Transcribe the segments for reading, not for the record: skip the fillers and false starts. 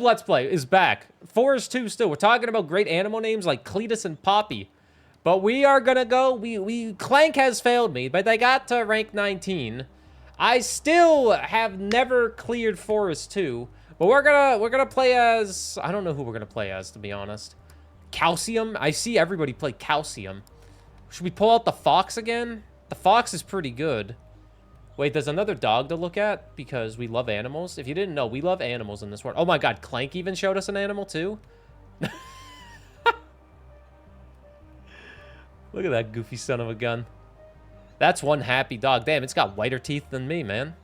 Let's Play is back. Forest 2 still. We're talking about great animal names like Cletus and Poppy. But we are gonna go, Clank has failed me, but they got to rank 19. I still have never cleared Forest 2. But we're gonna play as, I don't know who we're gonna play as, to be honest. Calcium? I see everybody play Calcium. Should we pull out the Fox again? The Fox is pretty good. Wait, there's another dog to look at because we love animals. If you didn't know, we love animals in this world. Oh my god, Clank even showed us an animal too? Look at that goofy son of a gun. That's one happy dog. Damn, it's got whiter teeth than me, man.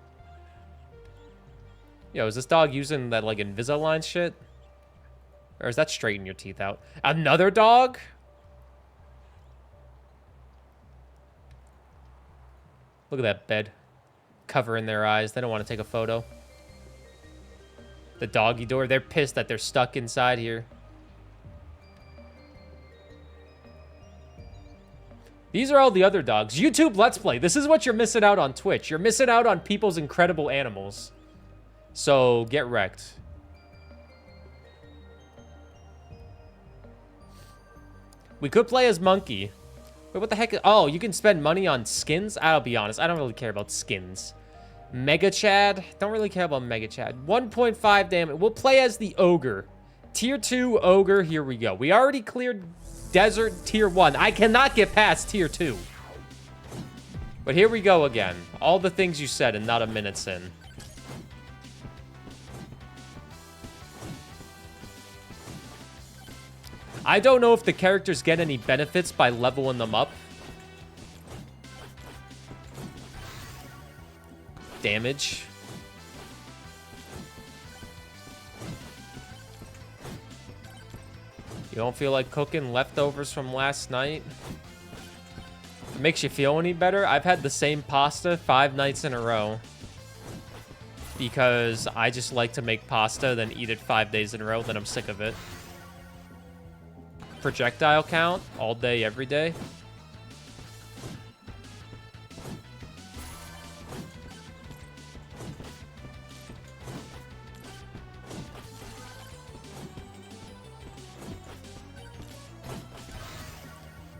Yo, is this dog using that, like, Invisalign shit? Or is that straighten your teeth out? Another dog? Look at that bed. Covering their eyes. They don't want to take a photo. The doggy door. They're pissed that they're stuck inside here. These are all the other dogs. YouTube Let's Play. This is what you're missing out on Twitch. You're missing out on people's incredible animals. So, get wrecked. We could play as Monkey. Wait, what the heck? Oh, you can spend money on skins? I'll be honest. I don't really care about skins. Mega Chad? Don't really care about Mega Chad. 1.5 damage. We'll play as the Ogre. Tier 2 Ogre. Here we go. We already cleared Desert Tier 1. I cannot get past Tier 2. But here we go again. All the things you said and not a minute's in. I don't know if the characters get any benefits by leveling them up. Damage. You don't feel like cooking leftovers from last night? If it makes you feel any better, I've had the same pasta 5 nights in a row. Because I just like to make pasta, then eat it 5 days in a row, then I'm sick of it. Projectile count all day, every day.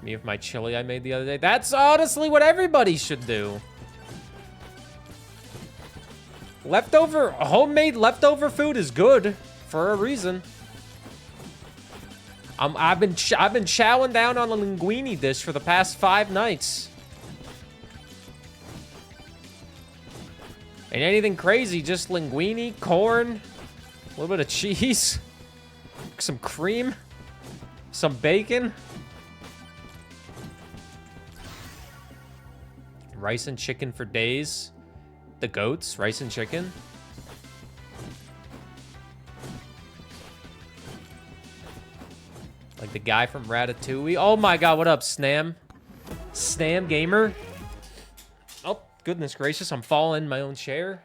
Me with my chili I made the other day. That's honestly what everybody should do. Homemade leftover food is good for a reason. I've been chowing down on a linguine dish for the past 5 nights. Ain't anything crazy, just linguine, corn, a little bit of cheese, some cream, some bacon. Rice and chicken for days. The goats, rice and chicken. Like the guy from Ratatouille. Oh my god, what up, Snam? Snam Gamer? Oh, goodness gracious, I'm falling in my own chair.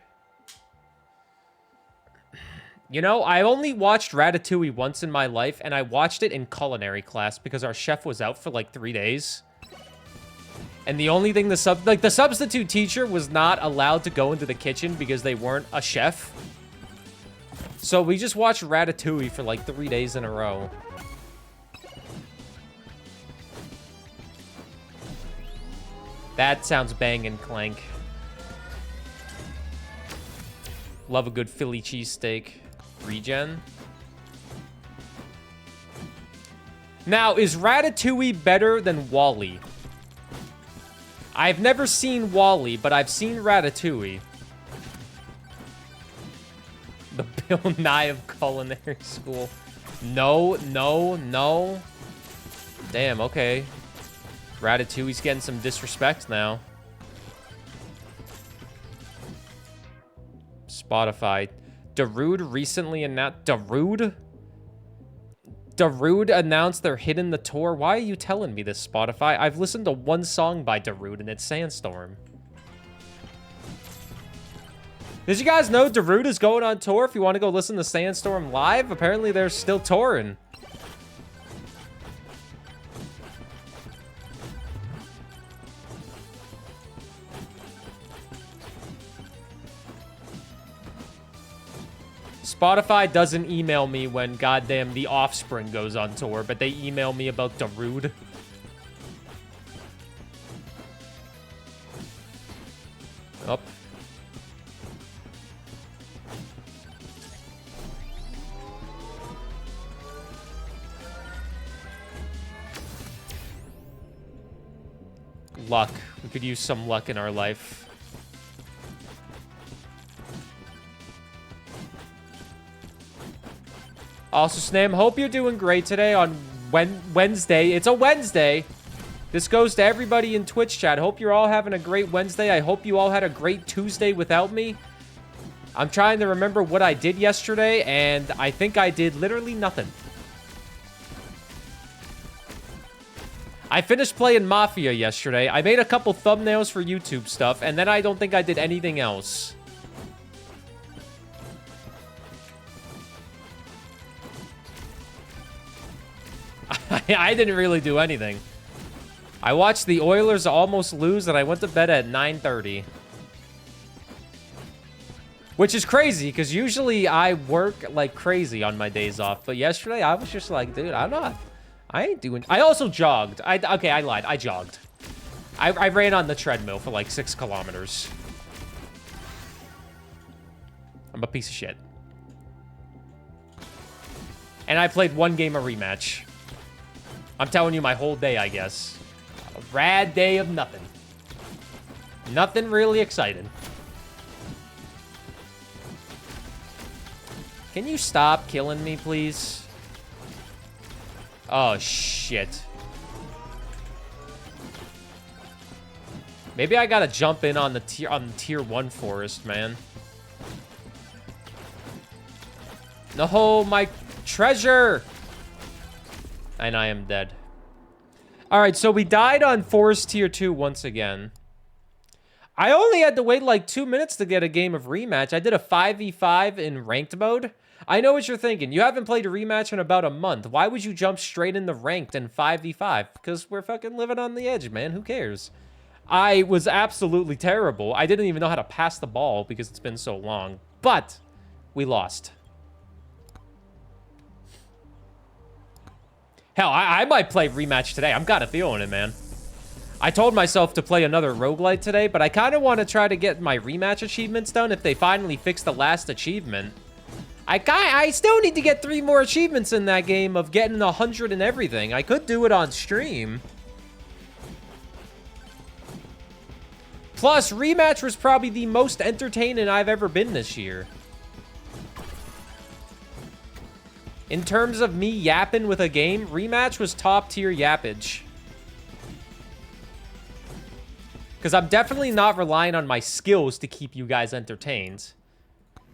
You know, I only watched Ratatouille once in my life, and I watched it in culinary class because our chef was out for like 3 days. And the only thing the substitute teacher was not allowed to go into the kitchen because they weren't a chef. So we just watched Ratatouille for like 3 days in a row. That sounds bangin', Clank. Love a good Philly cheesesteak. Regen. Now, is Ratatouille better than Wall-E? I've never seen Wall-E, but I've seen Ratatouille. The Bill Nye of culinary school. No, no, no. Damn, okay. Ratatouille's getting some disrespect now. Spotify. Darude recently announced... Darude? Darude announced they're hitting the tour. Why are you telling me this, Spotify? I've listened to one song by Darude, and it's Sandstorm. Did you guys know Darude is going on tour? If you want to go listen to Sandstorm live, apparently they're still touring. Spotify doesn't email me when goddamn The Offspring goes on tour, but they email me about Darude. Up. Luck. We could use some luck in our life. Also, Snam, hope you're doing great today on Wednesday. It's a Wednesday. This goes to everybody in Twitch chat. Hope you're all having a great Wednesday. I hope you all had a great Tuesday without me. I'm trying to remember what I did yesterday, and I think I did literally nothing. I finished playing Mafia yesterday. I made a couple thumbnails for YouTube stuff, and then I don't think I did anything else. I didn't really do anything. I watched the Oilers almost lose, and I went to bed at 9:30. Which is crazy, because usually I work like crazy on my days off. But yesterday, I was just like, dude, I ain't doing... I also jogged. Okay, I lied. I jogged. I ran on the treadmill for like 6 kilometers. I'm a piece of shit. And I played one game of rematch. I'm telling you my whole day, I guess. A rad day of nothing. Nothing really exciting. Can you stop killing me, please? Oh, shit. Maybe I gotta jump in on the tier 1 forest, man. No, my treasure! And I am dead. Alright, so we died on Forest Tier 2 once again. I only had to wait like 2 minutes to get a game of rematch. I did a 5v5 in ranked mode. I know what you're thinking. You haven't played a rematch in about a month. Why would you jump straight into ranked in 5v5? Because we're fucking living on the edge, man. Who cares? I was absolutely terrible. I didn't even know how to pass the ball because it's been so long. But we lost. Hell, I might play rematch today. I'm kind of feeling it, man. I told myself to play another roguelite today, but I kind of want to try to get my rematch achievements done if they finally fix the last achievement. I still need to get 3 more achievements in that game of getting 100 and everything. I could do it on stream. Plus, rematch was probably the most entertaining I've ever been this year. In terms of me yapping with a game, rematch was top tier yappage. Because I'm definitely not relying on my skills to keep you guys entertained.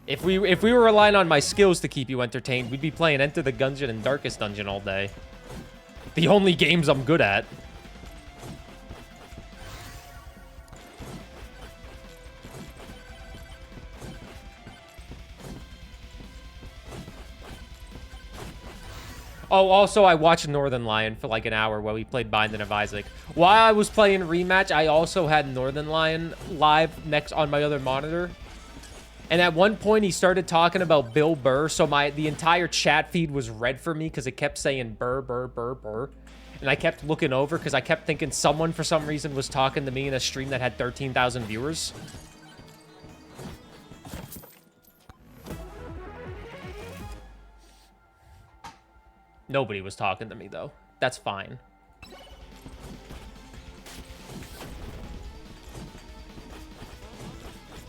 If we were relying on my skills to keep you entertained, we'd be playing Enter the Gungeon and Darkest Dungeon all day. The only games I'm good at. Oh, also, I watched Northern Lion for like an hour while we played Binding of Isaac. While I was playing Rematch, I also had Northern Lion live next on my other monitor. And at one point, he started talking about Bill Burr, so the entire chat feed was red for me because it kept saying Burr, Burr, Burr, Burr. And I kept looking over because I kept thinking someone, for some reason, was talking to me in a stream that had 13,000 viewers. Nobody was talking to me, though. That's fine.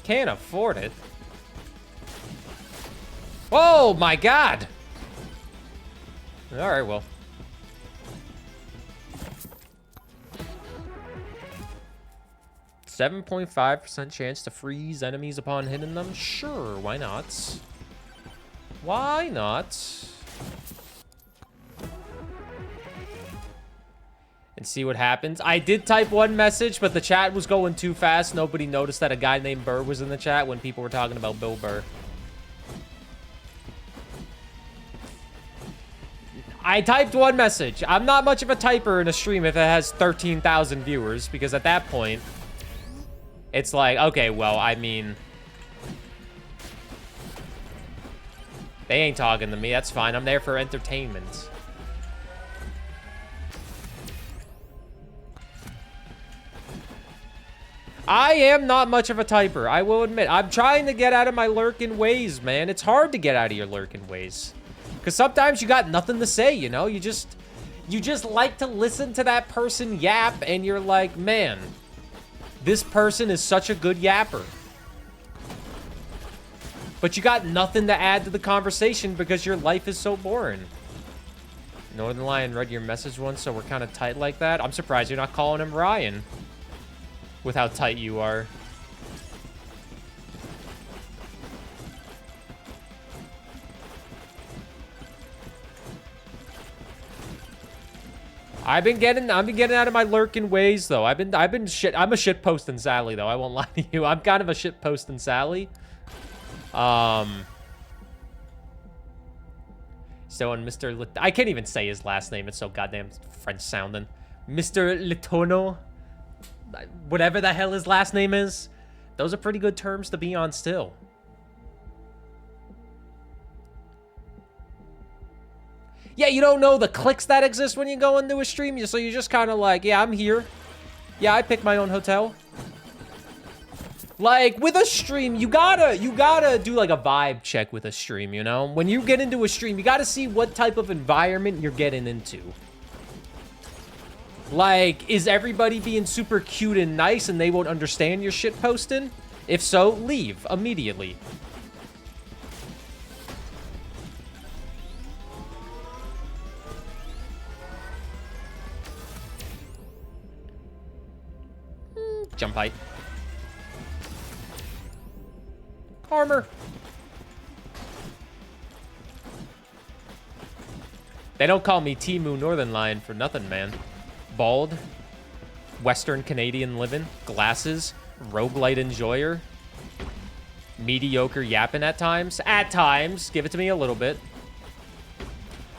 Can't afford it. Oh, my God! Alright, well. .5% chance to freeze enemies upon hitting them? Sure, why not? Why not? And see what happens. I did type one message, but the chat was going too fast. Nobody noticed that a guy named Burr was in the chat when people were talking about Bill Burr. I typed one message. I'm not much of a typer in a stream if it has 13,000 viewers, because at that point, it's like, okay, well, I mean... They ain't talking to me. That's fine. I'm there for entertainment. I am not much of a typer, I will admit. I'm trying to get out of my lurking ways, man. It's hard to get out of your lurking ways. Because sometimes you got nothing to say, you know? You just like to listen to that person yap, and you're like, man, this person is such a good yapper. But you got nothing to add to the conversation because your life is so boring. Northern Lion read your message once, so we're kind of tight like that. I'm surprised you're not calling him Ryan. With how tight you are. I've been getting out of my lurking ways though. I'm a shit posting Sally though. I won't lie to you. I'm kind of a shit posting Sally. So on Mr. I can't even say his last name. It's so goddamn French sounding. Mr. Letourneau. Whatever the hell his last name is. Those are pretty good terms to be on still. Yeah, you don't know the clicks that exist when you go into a stream, so you're just kind of like, yeah, I'm here. Yeah, I picked my own hotel. Like, with a stream, you gotta do, like, a vibe check with a stream, you know? When you get into a stream, you gotta see what type of environment you're getting into. Like, is everybody being super cute and nice and they won't understand your shit posting? If so, leave immediately. Jump height. Armor. They don't call me Timu Northern Lion for nothing, man. Bald, Western Canadian living, glasses, roguelite enjoyer, mediocre yapping at times. At times, give it to me a little bit.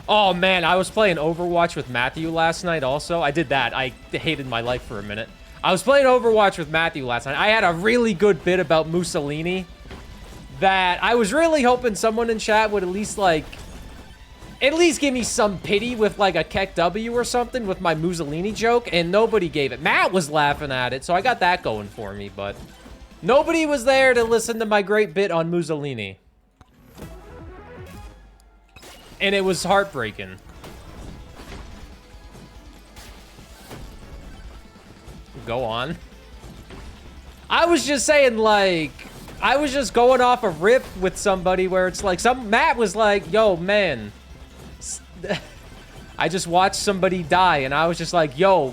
Oh man, I was playing Overwatch with Matthew last night also. I did that. I hated my life for a minute. I was playing Overwatch with Matthew last night. I had a really good bit about Mussolini that I was really hoping someone in chat would at least like at least give me some pity with, like, a Keck W or something with my Mussolini joke, and nobody gave it. Matt was laughing at it, so I got that going for me, but nobody was there to listen to my great bit on Mussolini. And it was heartbreaking. Go on. I was just saying, like, I was just going off a rip with somebody where it's like, Matt was like, yo, man, I just watched somebody die, and I was just like, yo,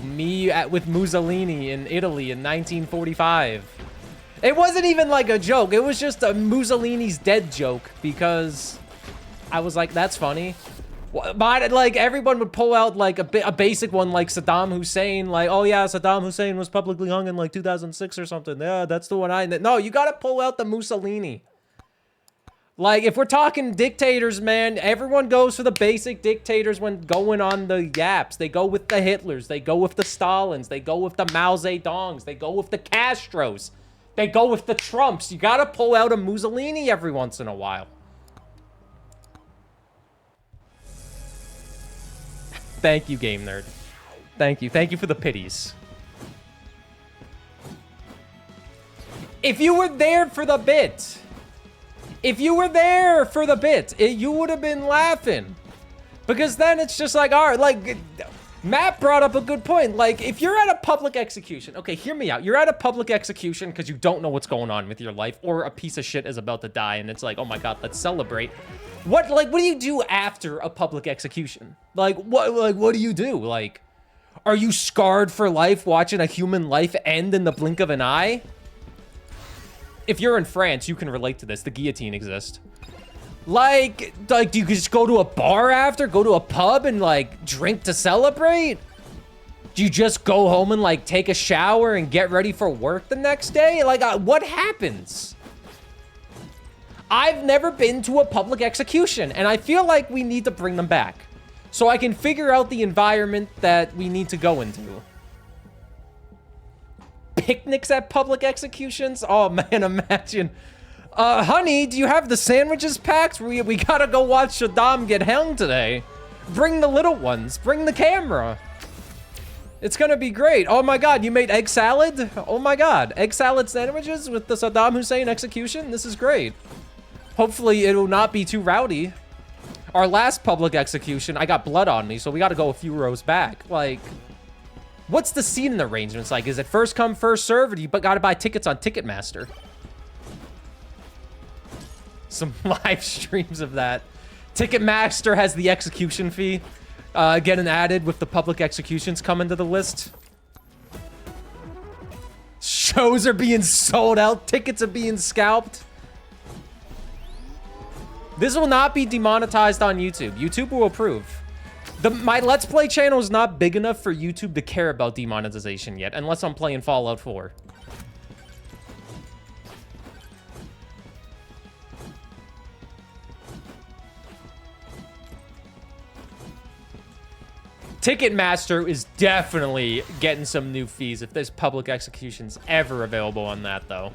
with Mussolini in Italy in 1945. It wasn't even like a joke. It was just a Mussolini's dead joke, because I was like, that's funny. But, like, everyone would pull out, like, a basic one, like Saddam Hussein, like, oh, yeah, Saddam Hussein was publicly hung in, like, 2006 or something. Yeah, that's the one No, you gotta pull out the Mussolini. Like, if we're talking dictators, man, everyone goes for the basic dictators when going on the yaps. They go with the Hitlers. They go with the Stalins. They go with the Mao Zedongs. They go with the Castros. They go with the Trumps. You gotta pull out a Mussolini every once in a while. Thank you, Game Nerd. Thank you. Thank you for the pities. If you were there for the bit... If you were there for the bit, you would have been laughing. Because then it's just like, all right, like, Matt brought up a good point. Like, if you're at a public execution, okay, hear me out. You're at a public execution because you don't know what's going on with your life, or a piece of shit is about to die, and it's like, oh my God, let's celebrate. What do you do after a public execution? Like, what do you do? Like, are you scarred for life watching a human life end in the blink of an eye? If you're in France, you can relate to this. The guillotine exists. Like, do you just go to a bar after? Go to a pub and, like, drink to celebrate? Do you just go home and, like, take a shower and get ready for work the next day? Like, what happens? I've never been to a public execution, and I feel like we need to bring them back so I can figure out the environment that we need to go into. Picnics at public executions? Oh, man, imagine. Honey, do you have the sandwiches packed? We gotta go watch Saddam get hung today. Bring the little ones. Bring the camera. It's gonna be great. Oh my god, you made egg salad? Oh my god, egg salad sandwiches with the Saddam Hussein execution? This is great. Hopefully it will not be too rowdy. Our last public execution, I got blood on me, so we gotta go a few rows back. Like, what's the seating arrangements like? Is it first come, first serve, or do you gotta buy tickets on Ticketmaster? Some live streams of that. Ticketmaster has the execution fee getting added with the public executions coming to the list. Shows are being sold out. Tickets are being scalped. This will not be demonetized on YouTube. YouTube will approve. My Let's Play channel is not big enough for YouTube to care about demonetization yet, unless I'm playing Fallout 4. Ticketmaster is definitely getting some new fees if there's public executions ever available on that, though.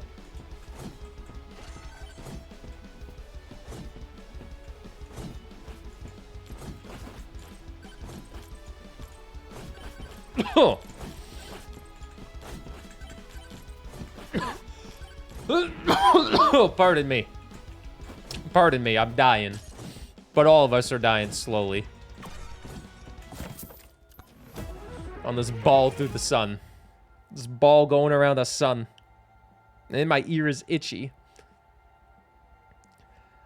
Oh, pardon me. Pardon me, I'm dying. But all of us are dying slowly. On this ball through the sun. This ball going around the sun. And my ear is itchy.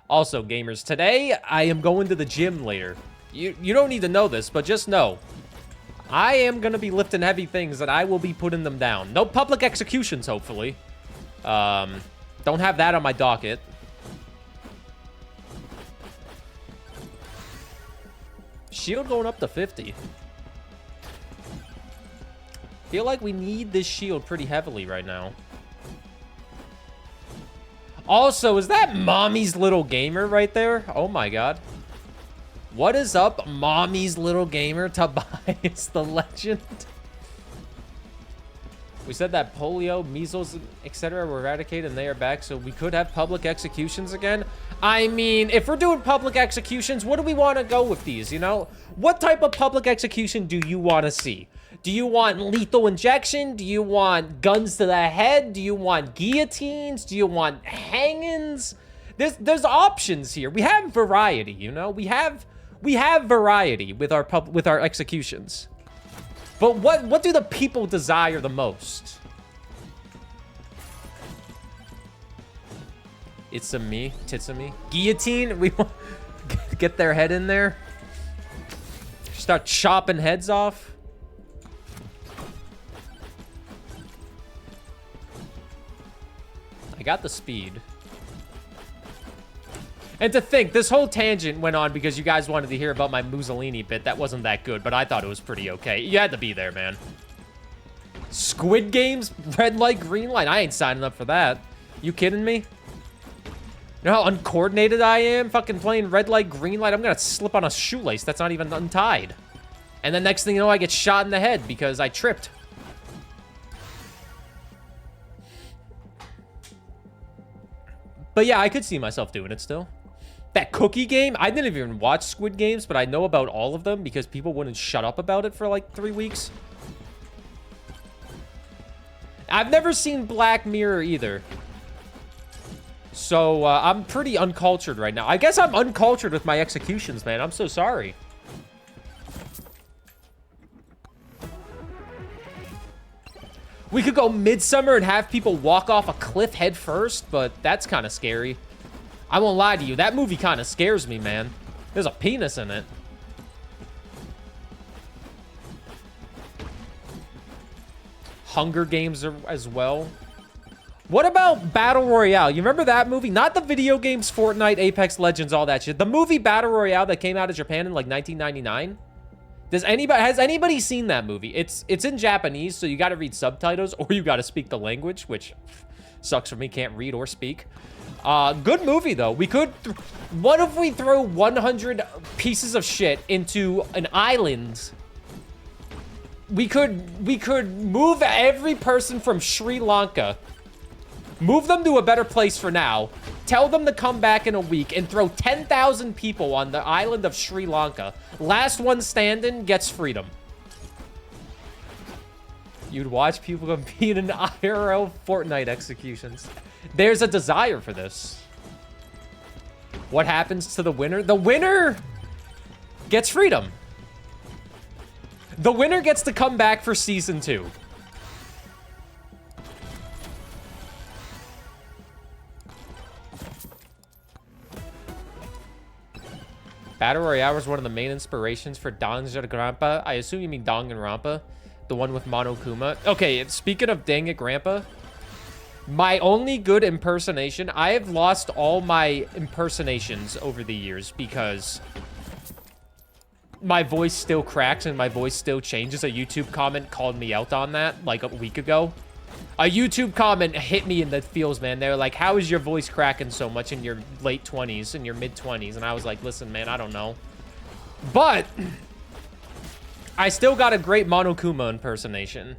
Also, gamers, today I am going to the gym later. You don't need to know this, but just know. I am going to be lifting heavy things and I will be putting them down. No public executions, hopefully. Don't have that on my docket. Shield going up to 50. Feel like we need this shield pretty heavily right now. Also, is that Mommy's Little Gamer right there? Oh my god. What is up, Mommy's Little Gamer? Tobias the Legend. We said that polio, measles, etc. were eradicated and they are back, so we could have public executions again. I mean, if we're doing public executions, what do we want to go with these, you know? What type of public execution do you want to see? Do you want lethal injection? Do you want guns to the head? Do you want guillotines? Do you want hangings? There's options here. We have variety, you know? We have variety with our executions. But what do the people desire the most? It's a me, tits a me. Guillotine? We want get their head in there. Start chopping heads off. I got the speed. And to think, this whole tangent went on because you guys wanted to hear about my Mussolini bit. That wasn't that good, but I thought it was pretty okay. You had to be there, man. Squid Games? Red light, green light? I ain't signing up for that. You kidding me? You know how uncoordinated I am? Fucking playing red light, green light? I'm gonna slip on a shoelace that's not even untied. And the next thing you know, I get shot in the head because I tripped. But yeah, I could see myself doing it still. That cookie game, I didn't even watch Squid Games, but I know about all of them because people wouldn't shut up about it for like 3 weeks. I've never seen Black Mirror either. So I'm pretty uncultured right now. I guess I'm uncultured with my executions, man. I'm so sorry. We could go Midsummer and have people walk off a cliff head first, but that's kind of scary. I won't lie to you. That movie kind of scares me, man. There's a penis in it. Hunger Games as well. What about Battle Royale? You remember that movie? Not the video games, Fortnite, Apex Legends, all that shit. The movie Battle Royale that came out of Japan in like 1999. Has anybody seen that movie? It's in Japanese, so you got to read subtitles or you got to speak the language, which sucks for me. Can't read or speak. Good movie though. We could. What if we throw 100 pieces of shit into an island? We could move every person from Sri Lanka Move them to a better place for now. Tell them to come back in a week and throw 10,000 people on the island of Sri Lanka. Last one standing gets freedom. You'd watch people compete in IRL Fortnite executions. There's a desire for this. What happens to the winner? The winner gets freedom. The winner gets to come back for season 2. Battle Royale was one of the main inspirations for Danganronpa. I assume you mean Danganronpa, the one with Monokuma. Okay, speaking of Dang It Grandpa, my only good impersonation, I have lost all my impersonations over the years because my voice still cracks and my voice still changes. A YouTube comment called me out on that like a week ago. A YouTube comment hit me in the feels, man. They're like, how is your voice cracking so much in your late 20s, in your mid 20s? And I was like, listen, man, I don't know. But I still got a great Monokuma impersonation.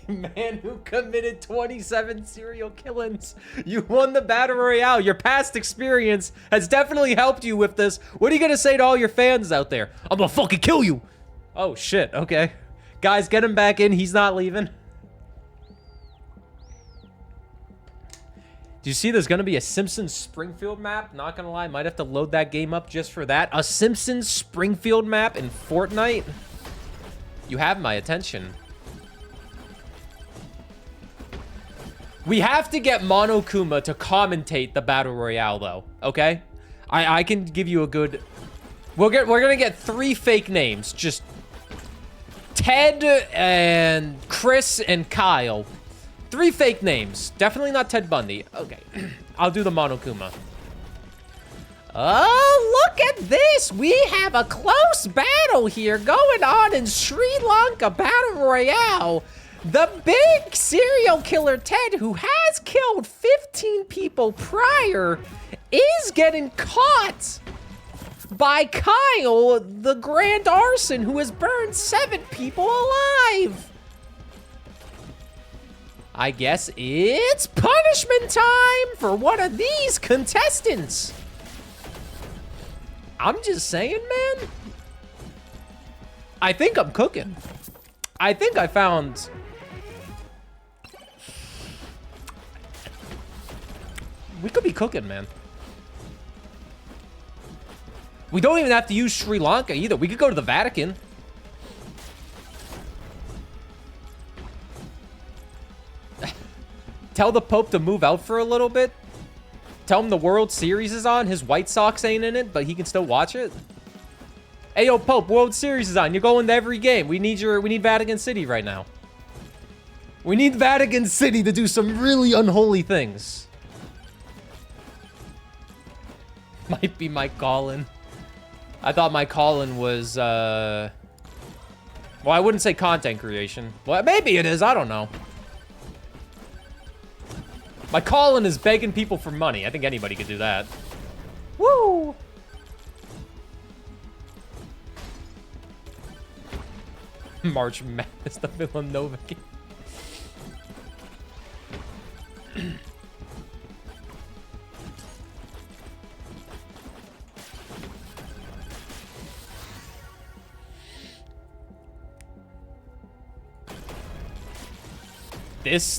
Man who committed 27 serial killings. You won the Battle Royale. Your past experience has definitely helped you with this. What are you going to say to all your fans out there? I'm going to fucking kill you. Oh, shit. Okay. Guys, get him back in. He's not leaving. Do you see there's going to be a Simpsons Springfield map? Not going to lie. Might have to load that game up just for that. A Simpsons Springfield map in Fortnite? You have my attention. We have to get Monokuma to commentate the Battle Royale, though. Okay? I can give you a good... We're going to get 3 fake names. Just... Ted and Chris and Kyle. 3 fake names. Definitely not Ted Bundy. Okay. I'll do the Monokuma. Oh, look at this. We have a close battle here going on in Sri Lanka Battle Royale. The big serial killer Ted, who has killed 15 people prior, is getting caught by Kyle, the grand arson, who has burned 7 people alive. I guess it's punishment time for one of these contestants. I'm just saying, man. I think I'm cooking. I think I found... We could be cooking, man. We don't even have to use Sri Lanka either. We could go to the Vatican. Tell the Pope to move out for a little bit. Tell him the World Series is on. His White Sox ain't in it, but he can still watch it. Hey, yo, Pope, World Series is on. You're going to every game. We need Vatican City right now. We need Vatican City to do some really unholy things. Might be Mike Collin. I thought Mike Collin was, well, I wouldn't say content creation. Well, maybe it is. I don't know. Mike Collin is begging people for money. I think anybody could do that. Woo! March Madness, the Villanova game.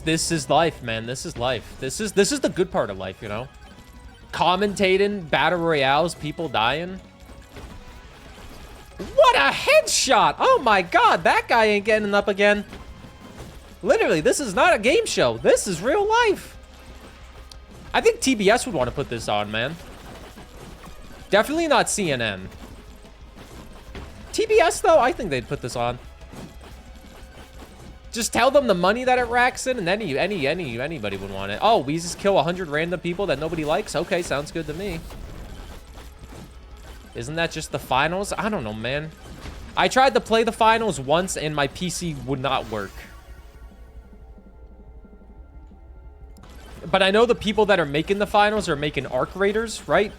This is life, man. This is life. This is the good part of life, you know? Commentating battle royales, people dying. What a headshot! Oh my god, that guy ain't getting up again. Literally, this is not a game show. This is real life. I think TBS would want to put this on, man. Definitely not CNN. TBS, though, I think they'd put this on. Just tell them the money that it racks in, and anybody would want it. Oh, we just kill 100 random people that nobody likes? Okay, sounds good to me. Isn't that just the finals? I don't know, man. I tried to play the finals once, and my PC would not work. But I know the people that are making the finals are making Arc Raiders, right?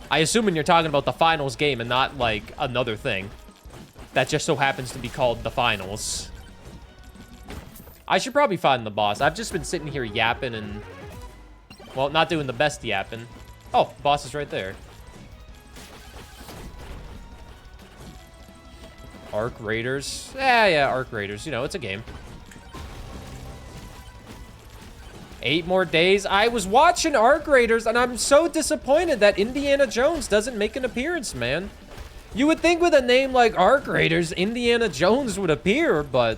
I assume when you're talking about the finals game and not, like, another thing that just so happens to be called the finals. I should probably find the boss. I've just been sitting here yapping and... Well, not doing the best yapping. Oh, the boss is right there. Arc Raiders. Yeah, Arc Raiders. You know, it's a game. 8 more days. I was watching Arc Raiders, and I'm so disappointed that Indiana Jones doesn't make an appearance, man. You would think with a name like Arc Raiders, Indiana Jones would appear, but...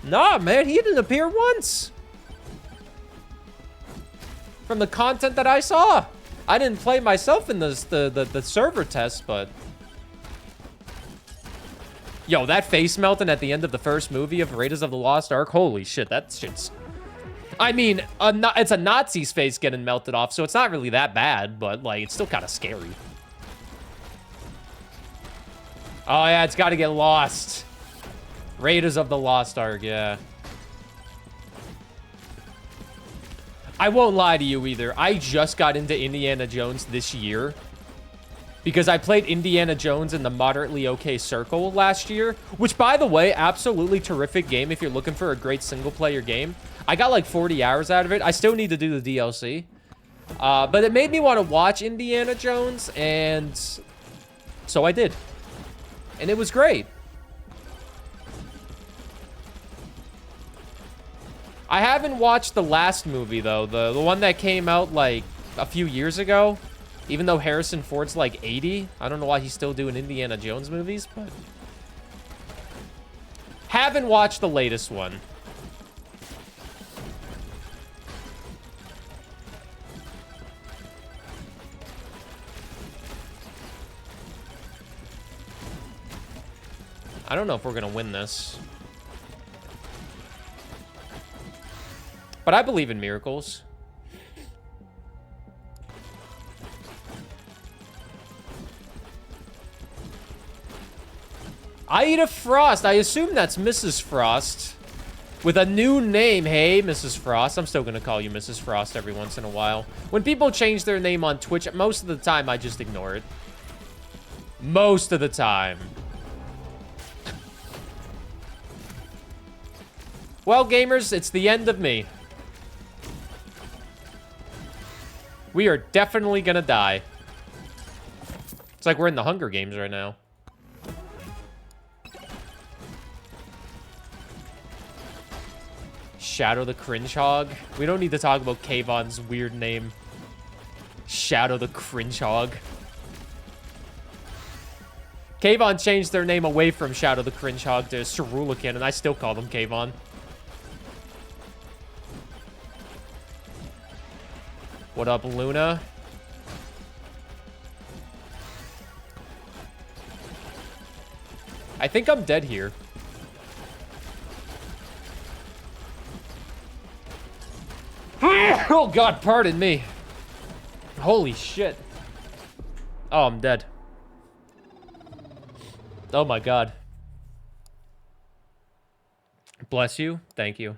Nah, man, he didn't appear once. From the content that I saw. I didn't play myself in the server test, but... Yo, that face melting at the end of the first movie of Raiders of the Lost Ark. Holy shit, that shit's... I mean, it's a Nazi's face getting melted off, so it's not really that bad, but, like, it's still kind of scary. Oh, yeah, it's got to get lost. Raiders of the Lost Ark, yeah. I won't lie to you either. I just got into Indiana Jones this year because I played Indiana Jones in the moderately okay circle last year, which, by the way, absolutely terrific game if you're looking for a great single-player game. I got like 40 hours out of it. I still need to do the DLC. But it made me want to watch Indiana Jones, and so I did. And it was great. I haven't watched the last movie, though. The one that came out, like, a few years ago. Even though Harrison Ford's, like, 80. I don't know why he's still doing Indiana Jones movies, but... Haven't watched the latest one. I don't know if we're gonna win this. But I believe in miracles. Ida Frost. I assume that's Mrs. Frost. With a new name. Hey, Mrs. Frost. I'm still gonna call you Mrs. Frost every once in a while. When people change their name on Twitch, most of the time I just ignore it. Most of the time. Well, gamers, it's the end of me. We are definitely gonna die. It's like we're in the Hunger Games right now. Shadow the Cringe Hog. We don't need to talk about Kayvon's weird name. Shadow the Cringe Hog. Kayvon changed their name away from Shadow the Cringe Hog to Cerulean, and I still call them Kayvon. What up, Luna? I think I'm dead here. Oh, God, pardon me. Holy shit. Oh, I'm dead. Oh, my God. Bless you. Thank you.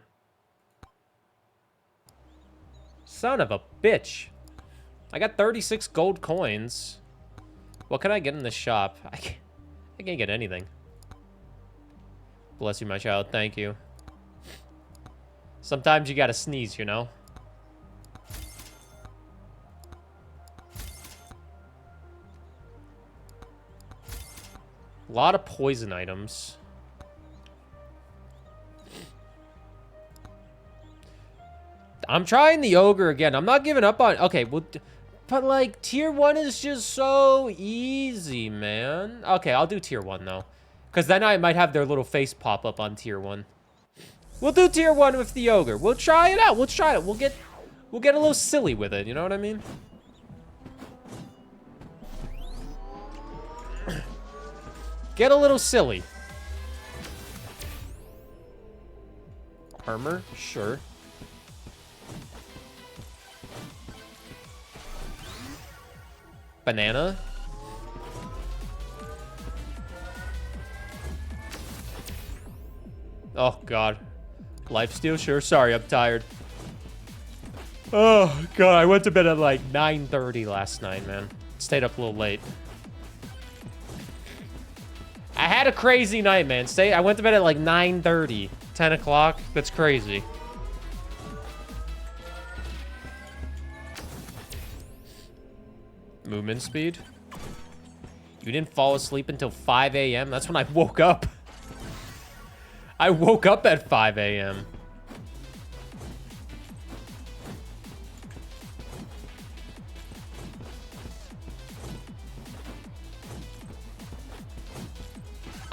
Son of a bitch. I got 36 gold coins. What can I get in this shop? I can't get anything. Bless you, my child. Thank you. Sometimes you gotta sneeze, you know? A lot of poison items. I'm trying the Ogre again. I'm not giving up on... Okay, well... But, like, tier 1 is just so easy, man. Okay, I'll do tier 1, though. Because then I might have their little face pop up on tier 1. We'll do tier 1 with the Ogre. We'll try it out. We'll try it. We'll get a little silly with it. You know what I mean? Get a little silly. Armor? Sure. Banana? Oh, God. Lifesteal? Sure. Sorry, I'm tired. Oh, God. I went to bed at like 9:30 last night, man. Stayed up a little late. I had a crazy night, man. I went to bed at like 9:30. 10 o'clock? That's crazy. Movement speed? You didn't fall asleep until 5 a.m.? That's when I woke up. I woke up at 5 a.m.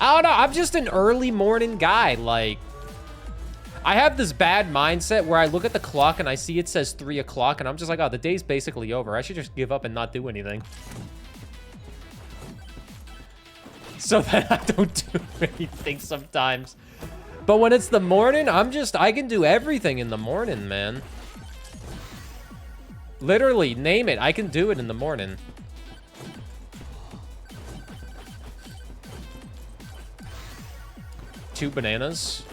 I don't know. I'm just an early morning guy. Like, I have this bad mindset where I look at the clock and I see it says 3 o'clock, and I'm just like, oh, the day's basically over. I should just give up and not do anything. So that I don't do anything sometimes. But when it's the morning, I can do everything in the morning, man. Literally, name it. I can do it in the morning. Two bananas.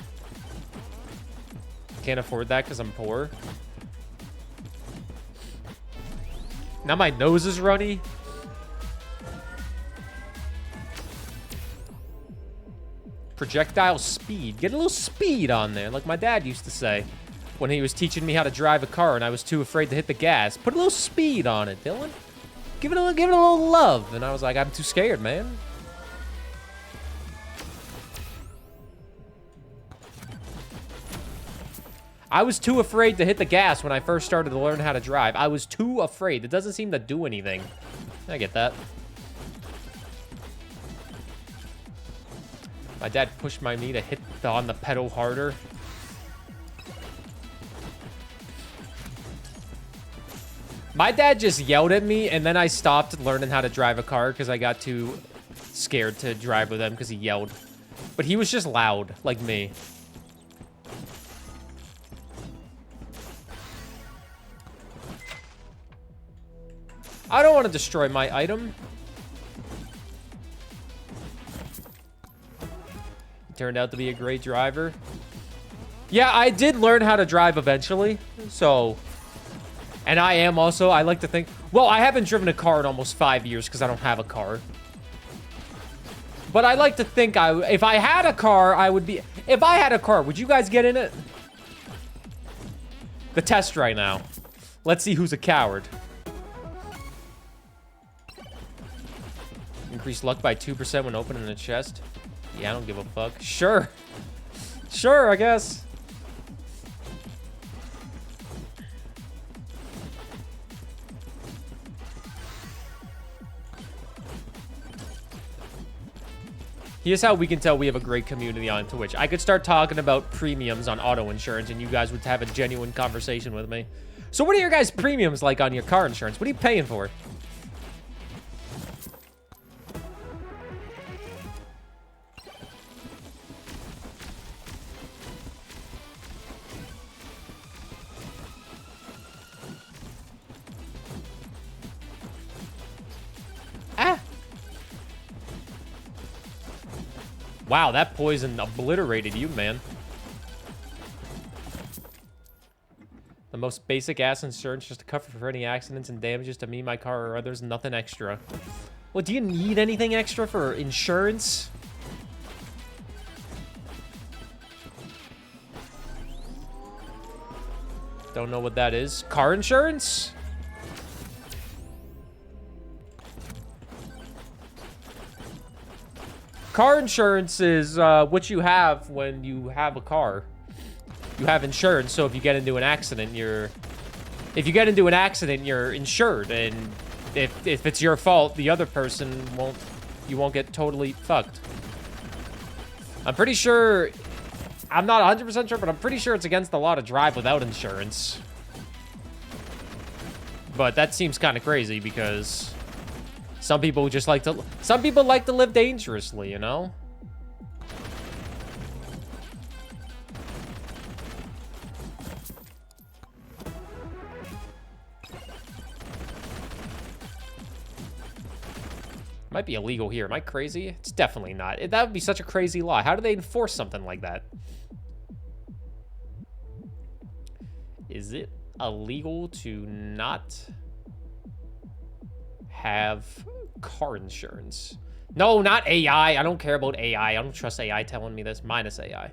Can't afford that because I'm poor. Now my nose is runny. Projectile speed. Get a little speed on there, like my dad used to say when he was teaching me how to drive a car and I was too afraid to hit the gas. Put a little speed on it, Dylan. Give it a little love. And I was like, I'm too scared, man. I was too afraid to hit the gas when I first started to learn how to drive. I was too afraid. It doesn't seem to do anything. I get that. My dad pushed my knee to hit on the pedal harder. My dad just yelled at me, and then I stopped learning how to drive a car because I got too scared to drive with him because he yelled. But he was just loud, like me. I don't want to destroy my item. Turned out to be a great driver. Yeah, I did learn how to drive eventually. So, and I am also, I like to think, well, I haven't driven a car in almost 5 years because I don't have a car. But I like to think if I had a car, I would be, if I had a car, would you guys get in it? The test right now. Let's see who's a coward. Increase luck by 2% when opening a chest. Yeah, I don't give a fuck. Sure. Sure, I guess. Here's how we can tell we have a great community on Twitch. I could start talking about premiums on auto insurance and you guys would have a genuine conversation with me. So what are your guys' premiums like on your car insurance? What are you paying for? Wow, that poison obliterated you, man. The most basic ass insurance just to cover for any accidents and damages to me, my car, or others. Nothing extra. Well, do you need anything extra for insurance? Don't know what that is. Car insurance? Car insurance is what you have when you have a car. You have insurance, so if you get into an accident, you're insured, and if it's your fault, the other person you won't get totally fucked. I'm pretty sure, I'm not 100% sure, but I'm pretty sure it's against the law to drive without insurance. But that seems kind of crazy because some people like to live dangerously, you know? Might be illegal here. Am I crazy? It's definitely not. That would be such a crazy law. How do they enforce something like that? Is it illegal to not have car insurance? No, not AI. I don't care about AI. I don't trust AI telling me this. Minus AI.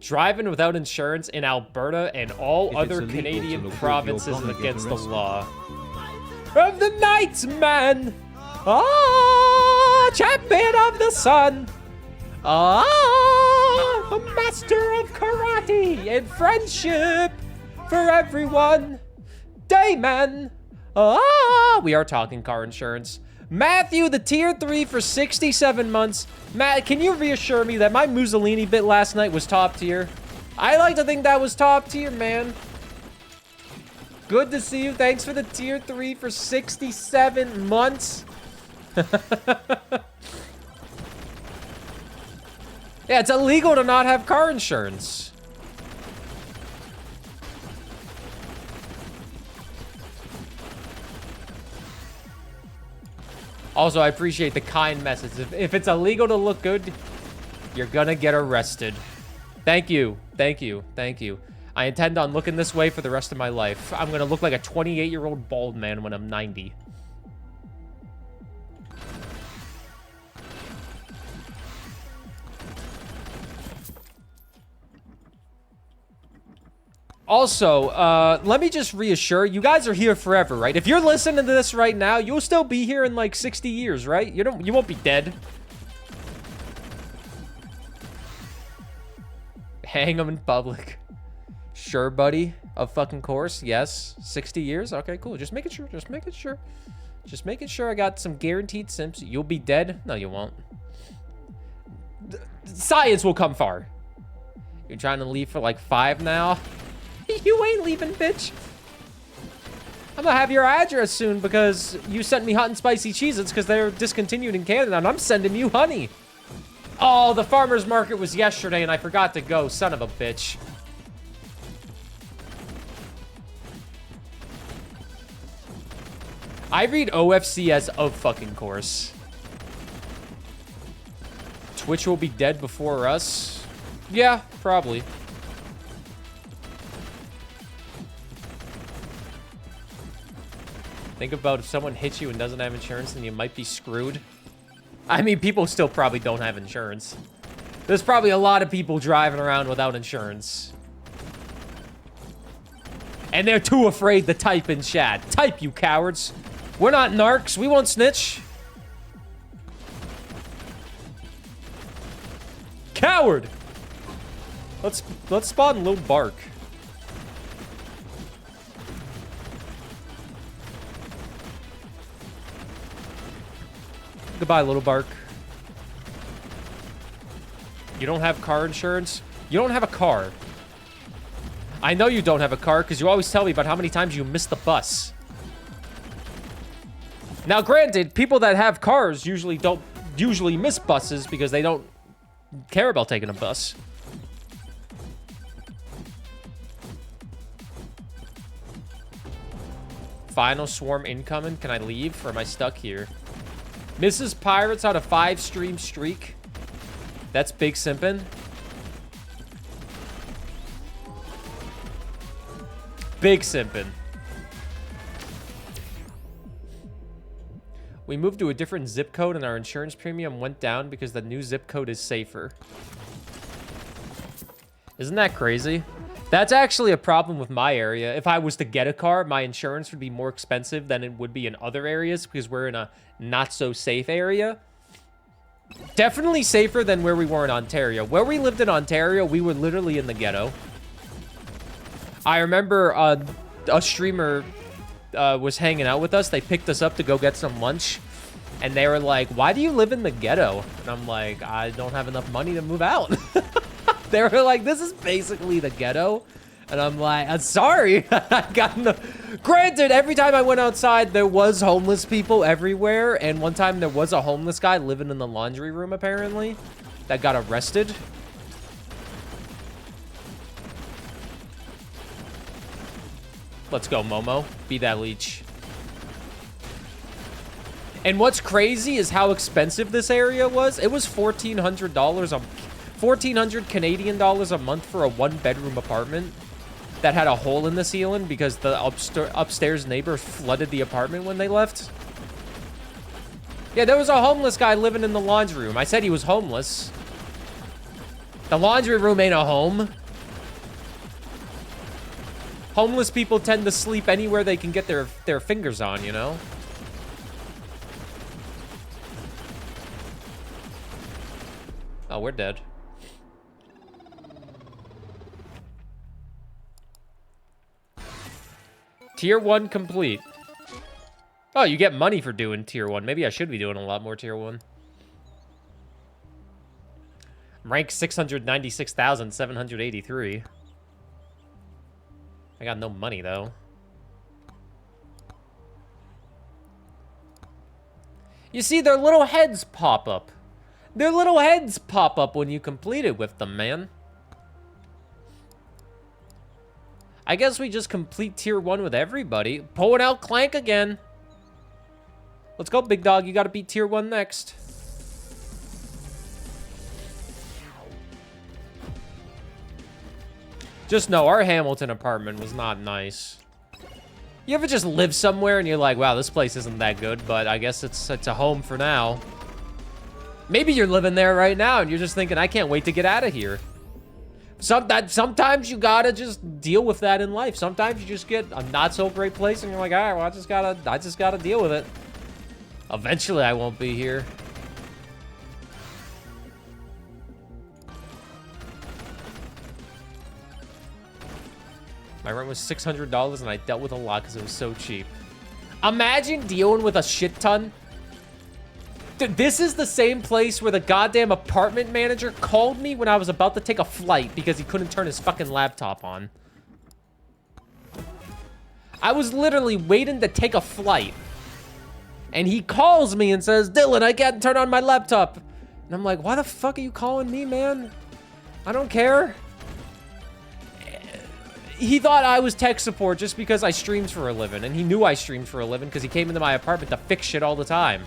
Driving without insurance in Alberta and all other Canadian provinces is against the law. Of the night, man! Ah, champion of the sun! Ah, a master of karate and friendship for everyone! Dayman! Ah, we are talking car insurance. Matthew, the tier 3 for 67 months. Matt, can you reassure me that my Mussolini bit last night was top tier? I like to think that was top tier, man. Good to see you. Thanks for the tier 3 for 67 months. Yeah, it's illegal to not have car insurance. Also, I appreciate the kind message. If it's illegal to look good, you're gonna get arrested. Thank you. Thank you. Thank you. I intend on looking this way for the rest of my life. I'm gonna look like a 28-year-old bald man when I'm 90. Also, let me just reassure, you guys are here forever, right? If you're listening to this right now, you'll still be here in like 60 years, right? You won't be dead. Hang them in public. Sure, buddy. Of fucking course. Yes. 60 years. Okay, cool. Just making sure. Just making sure. Just making sure I got some guaranteed simps. You'll be dead. No, you won't. Science will come far. You're trying to leave for like 5 now? You ain't leaving, bitch. I'm gonna have your address soon because you sent me hot and spicy Cheez-Its because they're discontinued in Canada, and I'm sending you honey. Oh, the farmer's market was yesterday, and I forgot to go. Son of a bitch. I read OFC as of fucking course. Twitch will be dead before us. Yeah, probably. Think about if someone hits you and doesn't have insurance, then you might be screwed. I mean, people still probably don't have insurance. There's probably a lot of people driving around without insurance. And they're too afraid to type in chat. Type, you cowards. We're not narcs. We won't snitch. Coward! Let's spawn Little Bark. Goodbye, Little Bark. You don't have car insurance? You don't have a car. I know you don't have a car because you always tell me about how many times you miss the bus. Now, granted, people that have cars usually miss buses because they don't care about taking a bus. Final swarm incoming. Can I leave or am I stuck here? Mrs. Pirates on a 5-stream streak. That's big simpin'. Big simpin'. We moved to a different zip code and our insurance premium went down because the new zip code is safer. Isn't that crazy? That's actually a problem with my area. If I was to get a car, my insurance would be more expensive than it would be in other areas because we're in a not-so-safe area. Definitely safer than where we were in Ontario. Where we lived in Ontario, we were literally in the ghetto. I remember a streamer was hanging out with us. They picked us up to go get some lunch. And they were like, why do you live in the ghetto? And I'm like, I don't have enough money to move out. They were like, this is basically the ghetto. And I'm like, I'm sorry. I got no... Granted, every time I went outside, there was homeless people everywhere. And one time there was a homeless guy living in the laundry room, apparently, that got arrested. Let's go, Momo. Be that leech. And what's crazy is how expensive this area was. It was $1,400 Canadian dollars a month for a 1-bedroom apartment that had a hole in the ceiling because the upstairs neighbor flooded the apartment when they left. Yeah, there was a homeless guy living in the laundry room. I said he was homeless. The laundry room ain't a home. Homeless people tend to sleep anywhere they can get their fingers on, you know? Oh, we're dead. Tier 1 complete. Oh, you get money for doing tier 1. Maybe I should be doing a lot more tier 1. Rank 696,783. I got no money, though. You see, their little heads pop up. Their little heads pop up when you complete it with them, man. I guess we just complete tier 1 with everybody. Pulling out Clank again. Let's go, big dog. You got to beat tier 1 next. Just know our Hamilton apartment was not nice. You ever just live somewhere and you're like, wow, this place isn't that good, but I guess it's a home for now. Maybe you're living there right now and you're just thinking, I can't wait to get out of here. Sometimes you gotta just deal with that in life. Sometimes you just get a not so great place and you're like, all right, well, I just gotta deal with it. Eventually I won't be here. My rent was $600 and I dealt with a lot because it was so cheap. Imagine dealing with a shit ton. Dude, this is the same place where the goddamn apartment manager called me when I was about to take a flight because he couldn't turn his fucking laptop on. I was literally waiting to take a flight. And he calls me and says, Dylan, I can't turn on my laptop. And I'm like, why the fuck are you calling me, man? I don't care. He thought I was tech support just because I streamed for a living. And he knew I streamed for a living because he came into my apartment to fix shit all the time.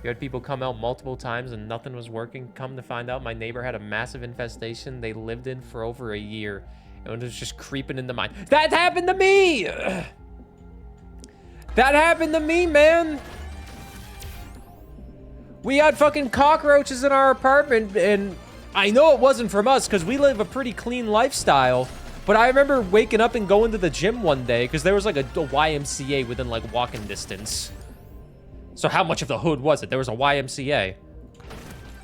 You had people come out multiple times and nothing was working. Come to find out, my neighbor had a massive infestation they lived in for over a year. And it was just creeping into mine. That happened to me! That happened to me, man! We had fucking cockroaches in our apartment, and I know it wasn't from us because we live a pretty clean lifestyle. But I remember waking up and going to the gym one day because there was like a YMCA within like walking distance. So how much of the hood was it? There was a YMCA.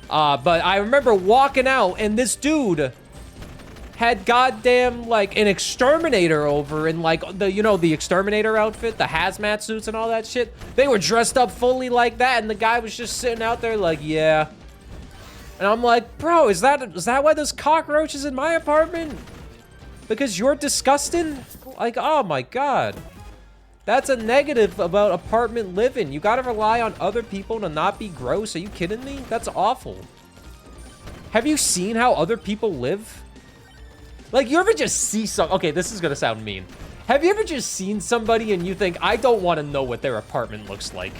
But I remember walking out and this dude had goddamn like an exterminator over in like the, you know, the exterminator outfit, the hazmat suits and all that shit. They were dressed up fully like that and the guy was just sitting out there like, yeah. And I'm like, bro, is that why there's cockroaches in my apartment? Because you're disgusting? Like, oh my God. That's a negative about apartment living. You gotta rely on other people to not be gross. Are you kidding me? That's awful. Have you seen how other people live? Like, you ever just see okay, this is gonna sound mean. Have you ever just seen somebody and you think, I don't want to know what their apartment looks like?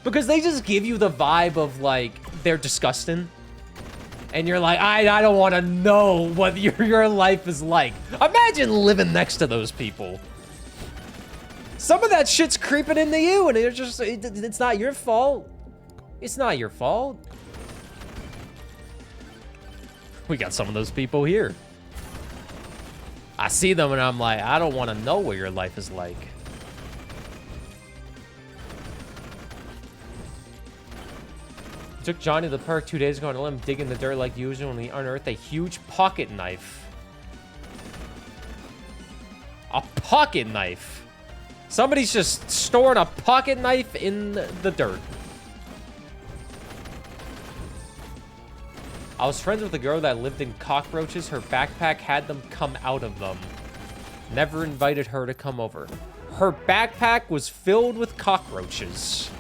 Because they just give you the vibe of, like, they're disgusting. And you're like, I don't want to know what your life is like. Imagine living next to those people. Some of that shit's creeping into you, and it's not your fault. It's not your fault. We got some of those people here. I see them, and I'm like, I don't want to know what your life is like. Took Johnny to the park 2 days ago and let him dig in the dirt like usual, and he unearthed a huge pocket knife. A pocket knife. Somebody's just storing a pocket knife in the dirt. I was friends with a girl that lived in cockroaches. Her backpack had them come out of them. Never invited her to come over. Her backpack was filled with cockroaches.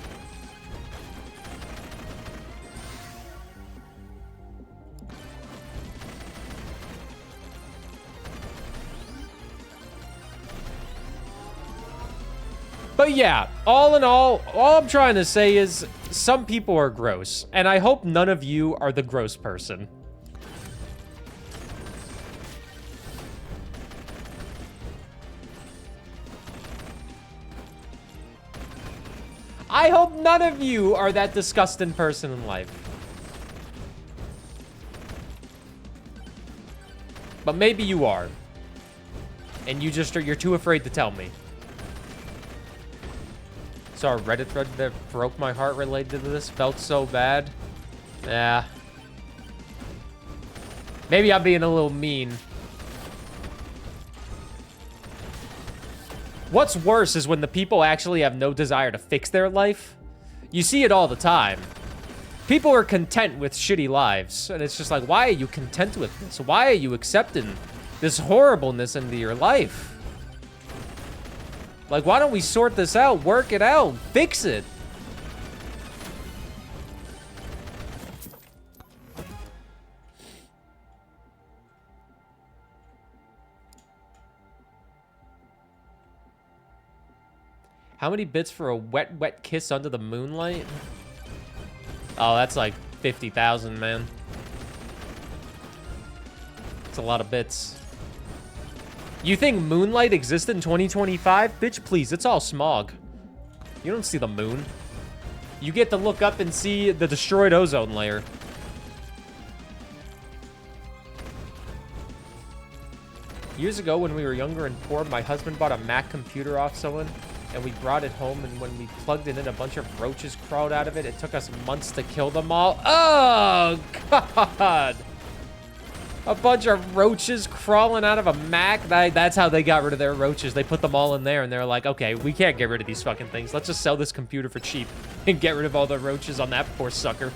But yeah, all in all I'm trying to say is some people are gross, and I hope none of you are the gross person. I hope none of you are that disgusting person in life. But maybe you are. And you're too afraid to tell me. Saw a Reddit thread that broke my heart related to this. Felt so bad. Yeah. Maybe I'm being a little mean. What's worse is when the people actually have no desire to fix their life. You see it all the time. People are content with shitty lives. And it's just like, why are you content with this? Why are you accepting this horribleness into your life? Like, why don't we sort this out, work it out, fix it? How many bits for a wet, wet kiss under the moonlight? Oh, that's like 50,000, man. It's a lot of bits. You think moonlight existed in 2025? Bitch, please, it's all smog. You don't see the moon. You get to look up and see the destroyed ozone layer. Years ago, when we were younger and poor, my husband bought a Mac computer off someone, and we brought it home, and when we plugged it in, a bunch of roaches crawled out of it. It took us months to kill them all. Oh, God. A bunch of roaches crawling out of a Mac. That's how they got rid of their roaches. They put them all in there, and they're like, okay, we can't get rid of these fucking things. Let's just sell this computer for cheap and get rid of all the roaches on that poor sucker.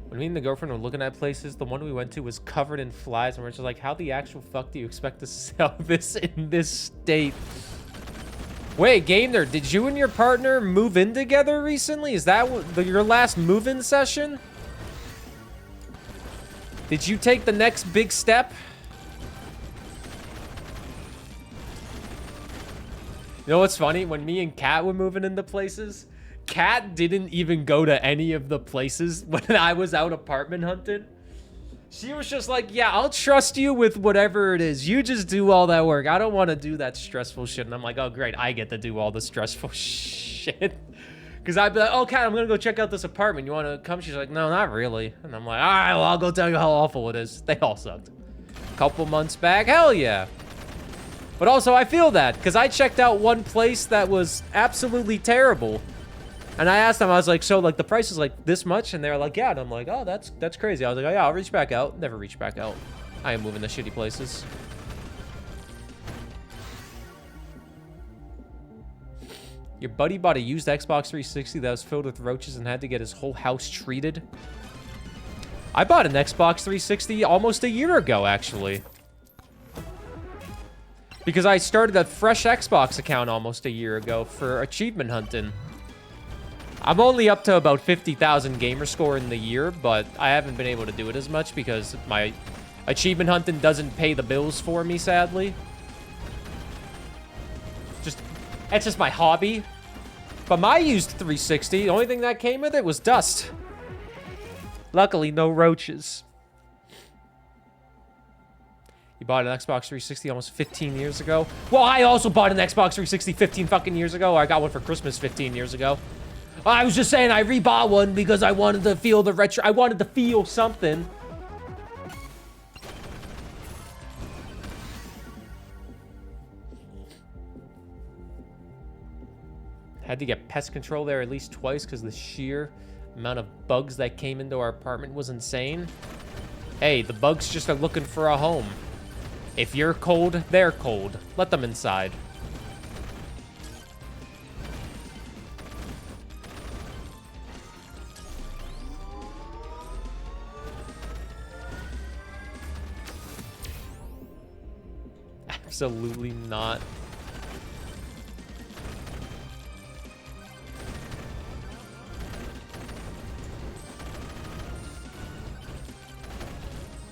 When me and the girlfriend were looking at places, the one we went to was covered in flies, and we're just like, how the actual fuck do you expect to sell this in this state? Wait, Gamer, did you and your partner move in together recently? Is that your last move-in session? Did you take the next big step? You know what's funny? When me and Kat were moving into places, Kat didn't even go to any of the places when I was out apartment hunting. She was just like, yeah, I'll trust you with whatever it is. You just do all that work. I don't want to do that stressful shit. And I'm like, oh, great. I get to do all the stressful shit. Because I'd be like, oh, Kat, I'm going to go check out this apartment. You want to come? She's like, no, not really. And I'm like, all right, well, I'll go tell you how awful it is. They all sucked. Couple months back, hell yeah. But also, I feel that. Because I checked out one place that was absolutely terrible. And I asked them, I was like, so, like, the price is, like, this much? And they were like, yeah. And I'm like, oh, that's crazy. I was like, oh, yeah, I'll reach back out. Never reach back out. I am moving to shitty places. Your buddy bought a used Xbox 360 that was filled with roaches and had to get his whole house treated. I bought an Xbox 360 almost a year ago, actually. Because I started a fresh Xbox account almost a year ago for achievement hunting. I'm only up to about 50,000 gamer score in the year, but I haven't been able to do it as much because my achievement hunting doesn't pay the bills for me, sadly. It's just my hobby. But my used 360, the only thing that came with it was dust. Luckily, no roaches. You bought an Xbox 360 almost 15 years ago? Well, I also bought an Xbox 360 15 fucking years ago. I got one for Christmas 15 years ago. I was just saying I rebought one because I wanted to feel the retro. I wanted to feel something. Had to get pest control there at least twice because the sheer amount of bugs that came into our apartment was insane. Hey, the bugs just are looking for a home. If you're cold, they're cold. Let them inside. Absolutely not.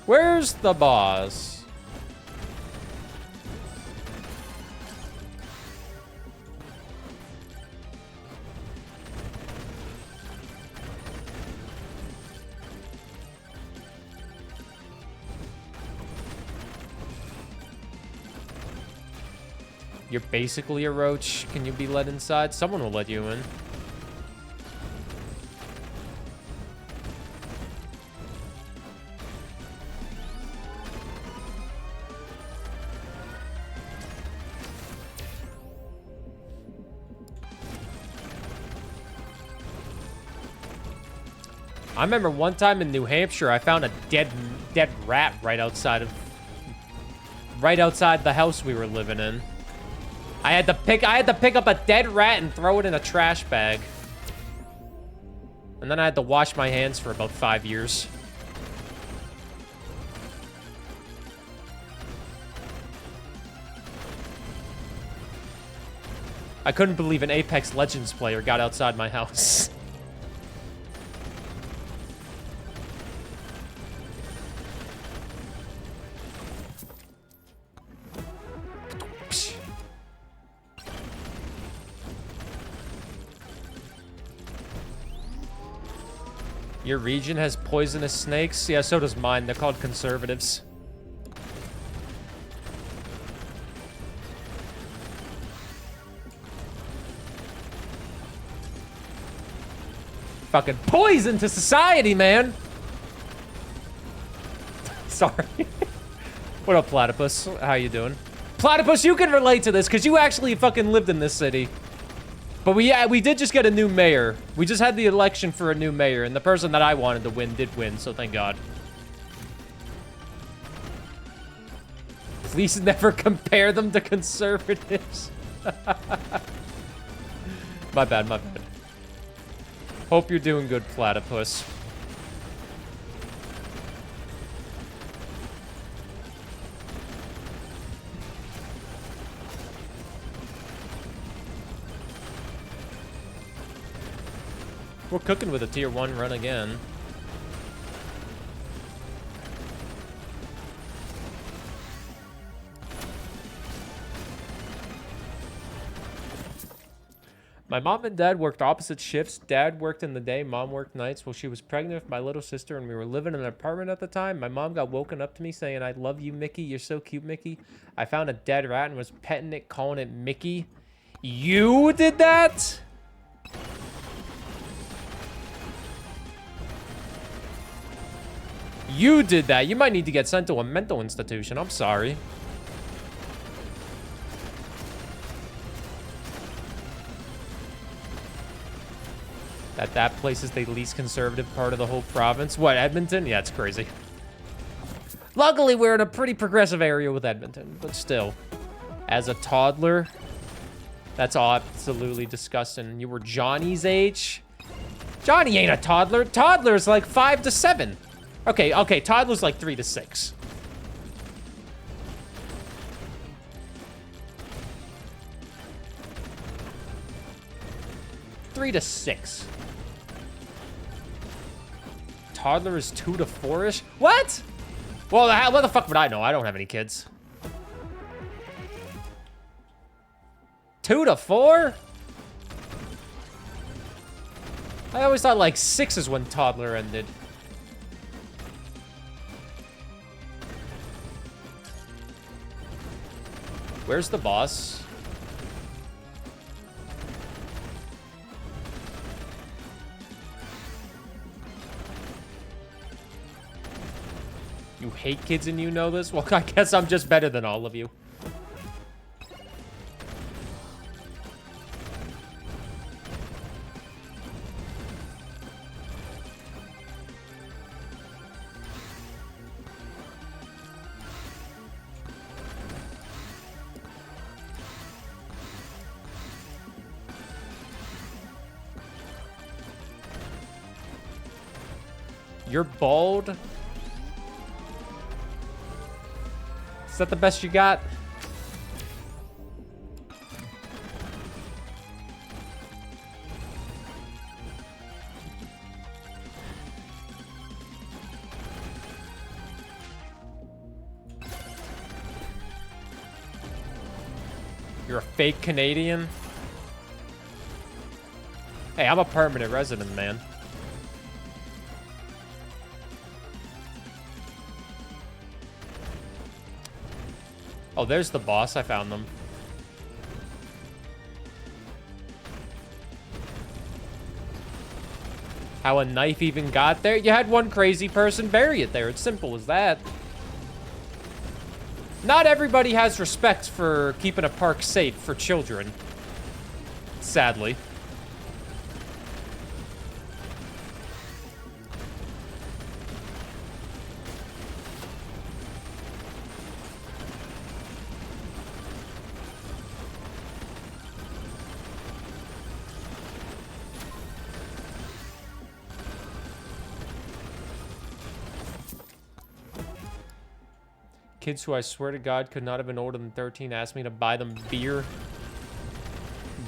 Where's the boss? You're basically a roach. Can you be let inside? Someone will let you in. I remember one time in New Hampshire, I found a dead rat right outside the house we were living in. I had to pick up a dead rat and throw it in a trash bag. And then I had to wash my hands for about 5 years. I couldn't believe an Apex Legends player got outside my house. Your region has poisonous snakes? Yeah, so does mine. They're called conservatives. Fucking poison to society, man! Sorry. What up, Platypus? How you doing? Platypus, you can relate to this, because you actually fucking lived in this city. But we did just get a new mayor. We just had the election for a new mayor, and the person that I wanted to win did win, so thank God. Please never compare them to conservatives. My bad, my bad. Hope you're doing good, Platypus. We're cooking with a tier 1 run again. My mom and dad worked opposite shifts. Dad worked in the day, mom worked nights. While she was pregnant with my little sister and we were living in an apartment at the time, my mom got woken up to me saying, "I love you, Mickey. You're so cute, Mickey." I found a dead rat and was petting it, calling it Mickey. You did that? You did that. You might need to get sent to a mental institution. I'm sorry. That place is the least conservative part of the whole province. What, Edmonton? Yeah, it's crazy. Luckily, we're in a pretty progressive area with Edmonton, but still. As a toddler, that's absolutely disgusting. You were Johnny's age? Johnny ain't a toddler. Toddler's like 5 to 7. Okay, toddler's like 3 to 6. Three to 6. Toddler is 2 to 4-ish? What? Well, what the fuck would I know? I don't have any kids. 2 to 4? I always thought like 6 is when toddler ended. Where's the boss? You hate kids and you know this? Well, I guess I'm just better than all of you. You're bald? Is that the best you got? You're a fake Canadian? Hey, I'm a permanent resident, man. Oh, there's the boss. I found them. How a knife even got there? You had one crazy person bury it there. It's simple as that. Not everybody has respect for keeping a park safe for children. Sadly. Kids who I swear to God could not have been older than 13 asked me to buy them beer.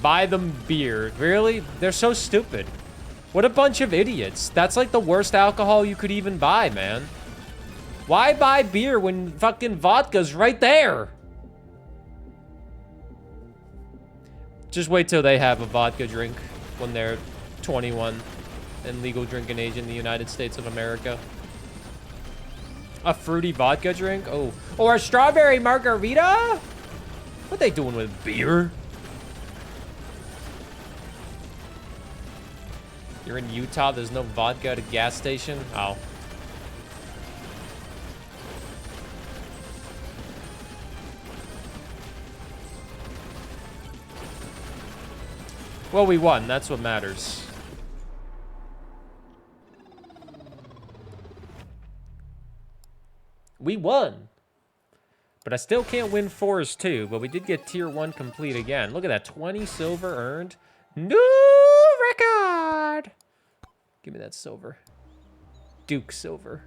Buy them beer. Really? They're so stupid. What a bunch of idiots. That's like the worst alcohol you could even buy, man. Why buy beer when fucking vodka's right there? Just wait till they have a vodka drink when they're 21 and legal drinking age in the United States of America. A fruity vodka drink? Oh. Or a strawberry margarita? What they doing with beer? You're in Utah, there's no vodka at a gas station? Oh. Well, we won. That's what matters. We won. But I still can't win Forest 2, but we did get Tier 1 complete again. Look at that, 20 silver earned. New record! Give me that silver. Duke silver.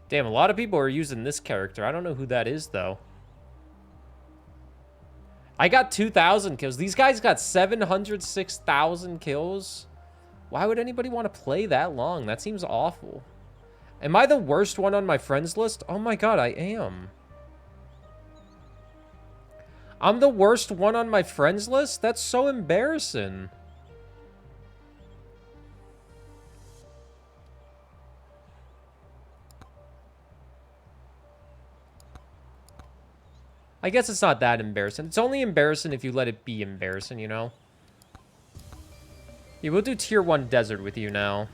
Damn, a lot of people are using this character. I don't know who that is, though. I got 2,000 kills. These guys got 706,000 kills. Why would anybody want to play that long? That seems awful. Am I the worst one on my friends list? Oh my god, I am. I'm the worst one on my friends list? That's so embarrassing. I guess it's not that embarrassing. It's only embarrassing if you let it be embarrassing, you know? Yeah, we'll do Tier 1 Desert with you now.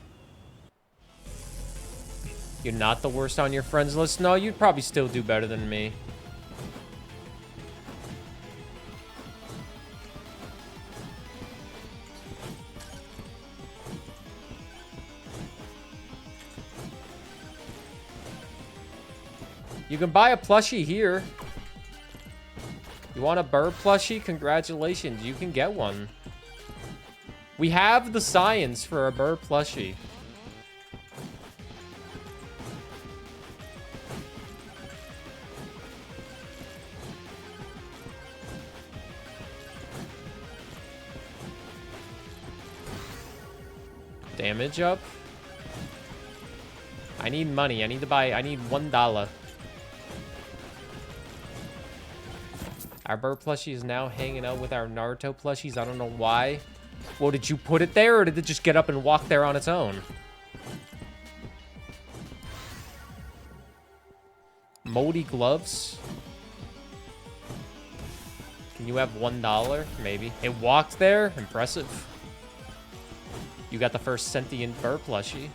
You're not the worst on your friends list? No, you'd probably still do better than me. You can buy a plushie here. You want a Burr plushie? Congratulations, you can get one. We have the science for a Burr plushie. Damage up. I need money. I need $1. Our Burr plushie is now hanging out with our Naruto plushies. I don't know why. Well, did you put it there, or did it just get up and walk there on its own? Moldy gloves. Can you have $1? Maybe. It walked there? Impressive. You got the first sentient Burr plushie.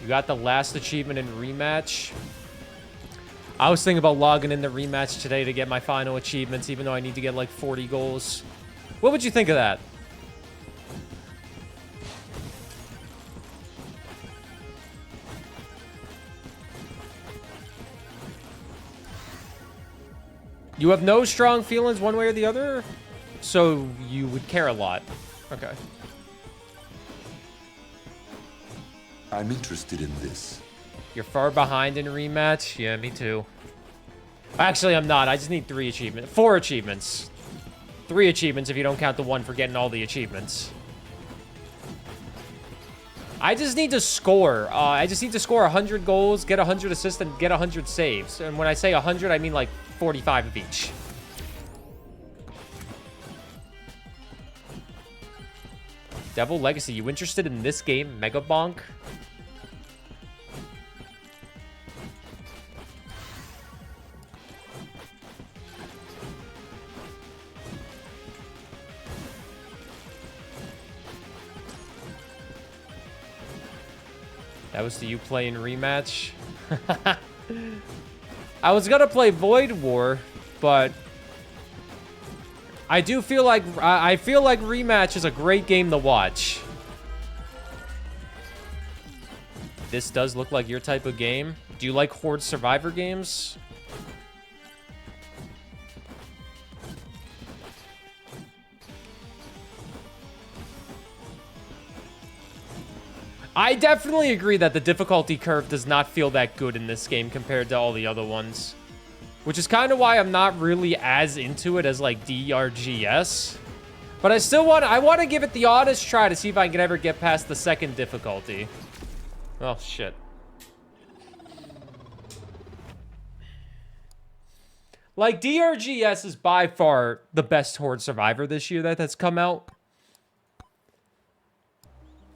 You got the last achievement in rematch. I was thinking about logging in the rematch today to get my final achievements, even though I need to get like 40 goals. What would you think of that? You have no strong feelings one way or the other? So you would care a lot. Okay. I'm interested in this. You're far behind in rematch? Yeah, me too. Actually, I'm not. I just need 3 achievements. 4 achievements. 3 achievements if you don't count the one for getting all the achievements. I just need to score. I just need to score 100 goals, get 100 assists, and get 100 saves. And when I say 100, I mean like 45 of each. Devil Legacy, you interested in this game, Megabonk? That was the you playing rematch. I was gonna play Void War, but I do feel like I feel like rematch is a great game to watch. This does look like your type of game. Do you like Horde Survivor games? I definitely agree that the difficulty curve does not feel that good in this game compared to all the other ones. Which is kind of why I'm not really as into it as, like, DRGS. But I want to give it the honest try to see if I can ever get past the second difficulty. Oh, shit. Like, DRGS is by far the best Horde Survivor this year that's come out.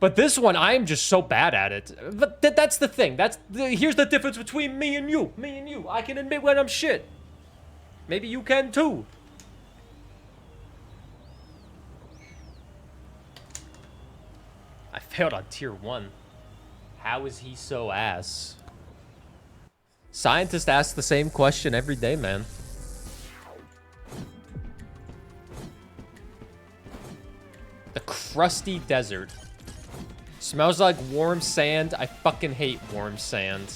But this one, I am just so bad at it. But that's the thing. Here's the difference between me and you. Me and you. I can admit when I'm shit. Maybe you can too. I failed on tier 1. How is he so ass? Scientists ask the same question every day, man. The crusty desert. Smells like warm sand. I fucking hate warm sand.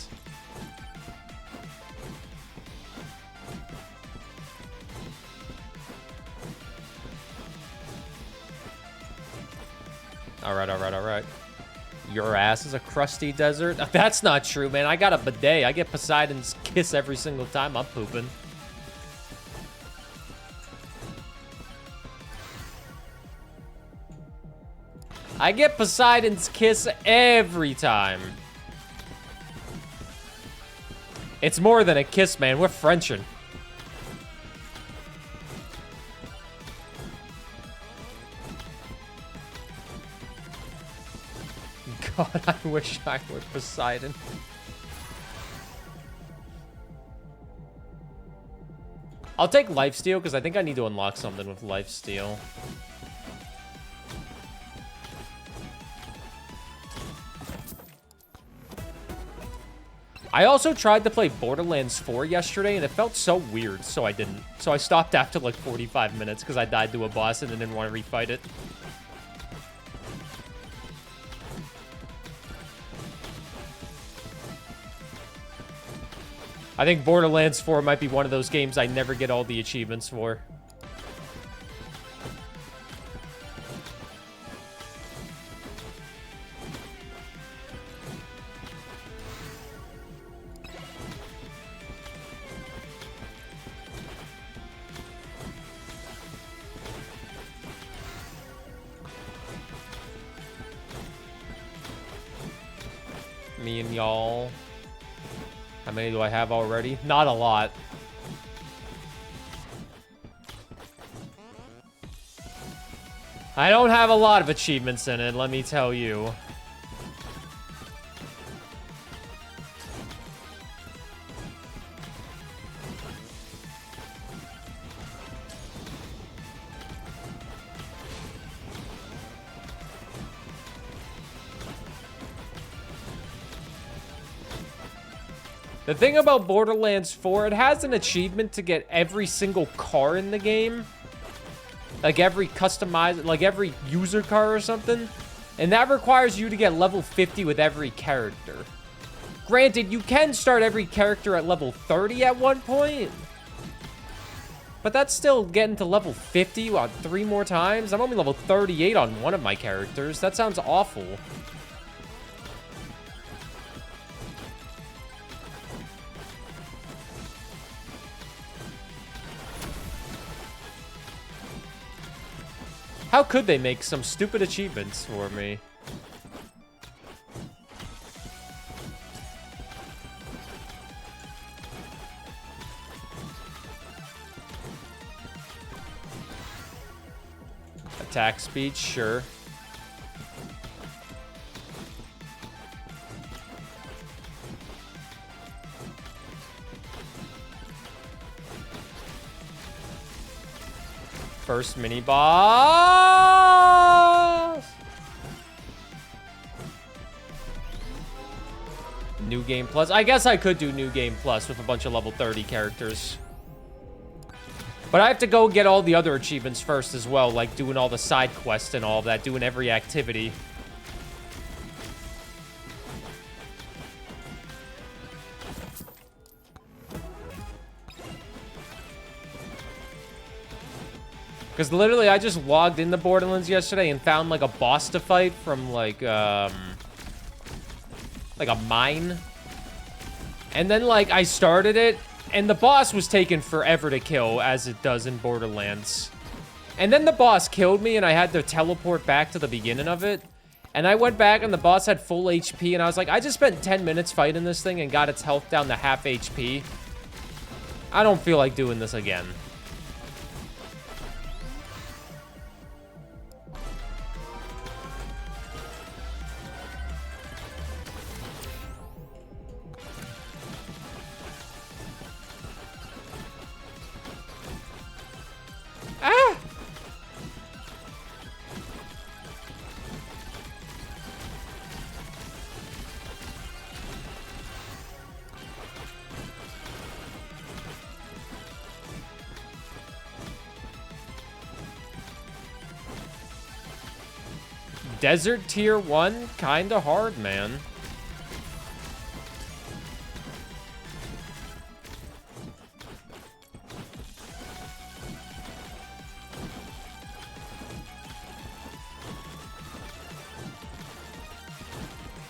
Alright, alright, alright. Your ass is a crusty desert? That's not true, man. I got a bidet. I get Poseidon's kiss every single time I'm pooping. I get Poseidon's kiss every time. It's more than a kiss, man. We're Frenching. God, I wish I were Poseidon. I'll take lifesteal because I think I need to unlock something with lifesteal. I also tried to play Borderlands 4 yesterday, and it felt so weird, so I didn't. So I stopped after like 45 minutes because I died to a boss and I didn't want to refight it. I think Borderlands 4 might be one of those games I never get all the achievements for. Me and y'all. How many do I have already? Not a lot. I don't have a lot of achievements in it, let me tell you. The thing about Borderlands 4, it has an achievement to get every single car in the game. Like every customized, like every user car or something. And that requires you to get level 50 with every character. Granted, you can start every character at level 30 at one point. But that's still getting to level 50 on 3 more times. I'm only level 38 on one of my characters. That sounds awful. How could they make some stupid achievements for me? Attack speed, sure. First mini boss. New Game Plus. I guess I could do New Game Plus with a bunch of level 30 characters. But I have to go get all the other achievements first as well, like doing all the side quests and all of that, doing every activity. Because literally, I just logged into Borderlands yesterday and found, like, a boss to fight from, like a mine. And then, like, I started it, and the boss was taking forever to kill, as it does in Borderlands. And then the boss killed me, and I had to teleport back to the beginning of it. And I went back, and the boss had full HP, and I was like, I just spent 10 minutes fighting this thing and got its health down to half HP. I don't feel like doing this again. Ah! Desert tier 1, kinda hard, man.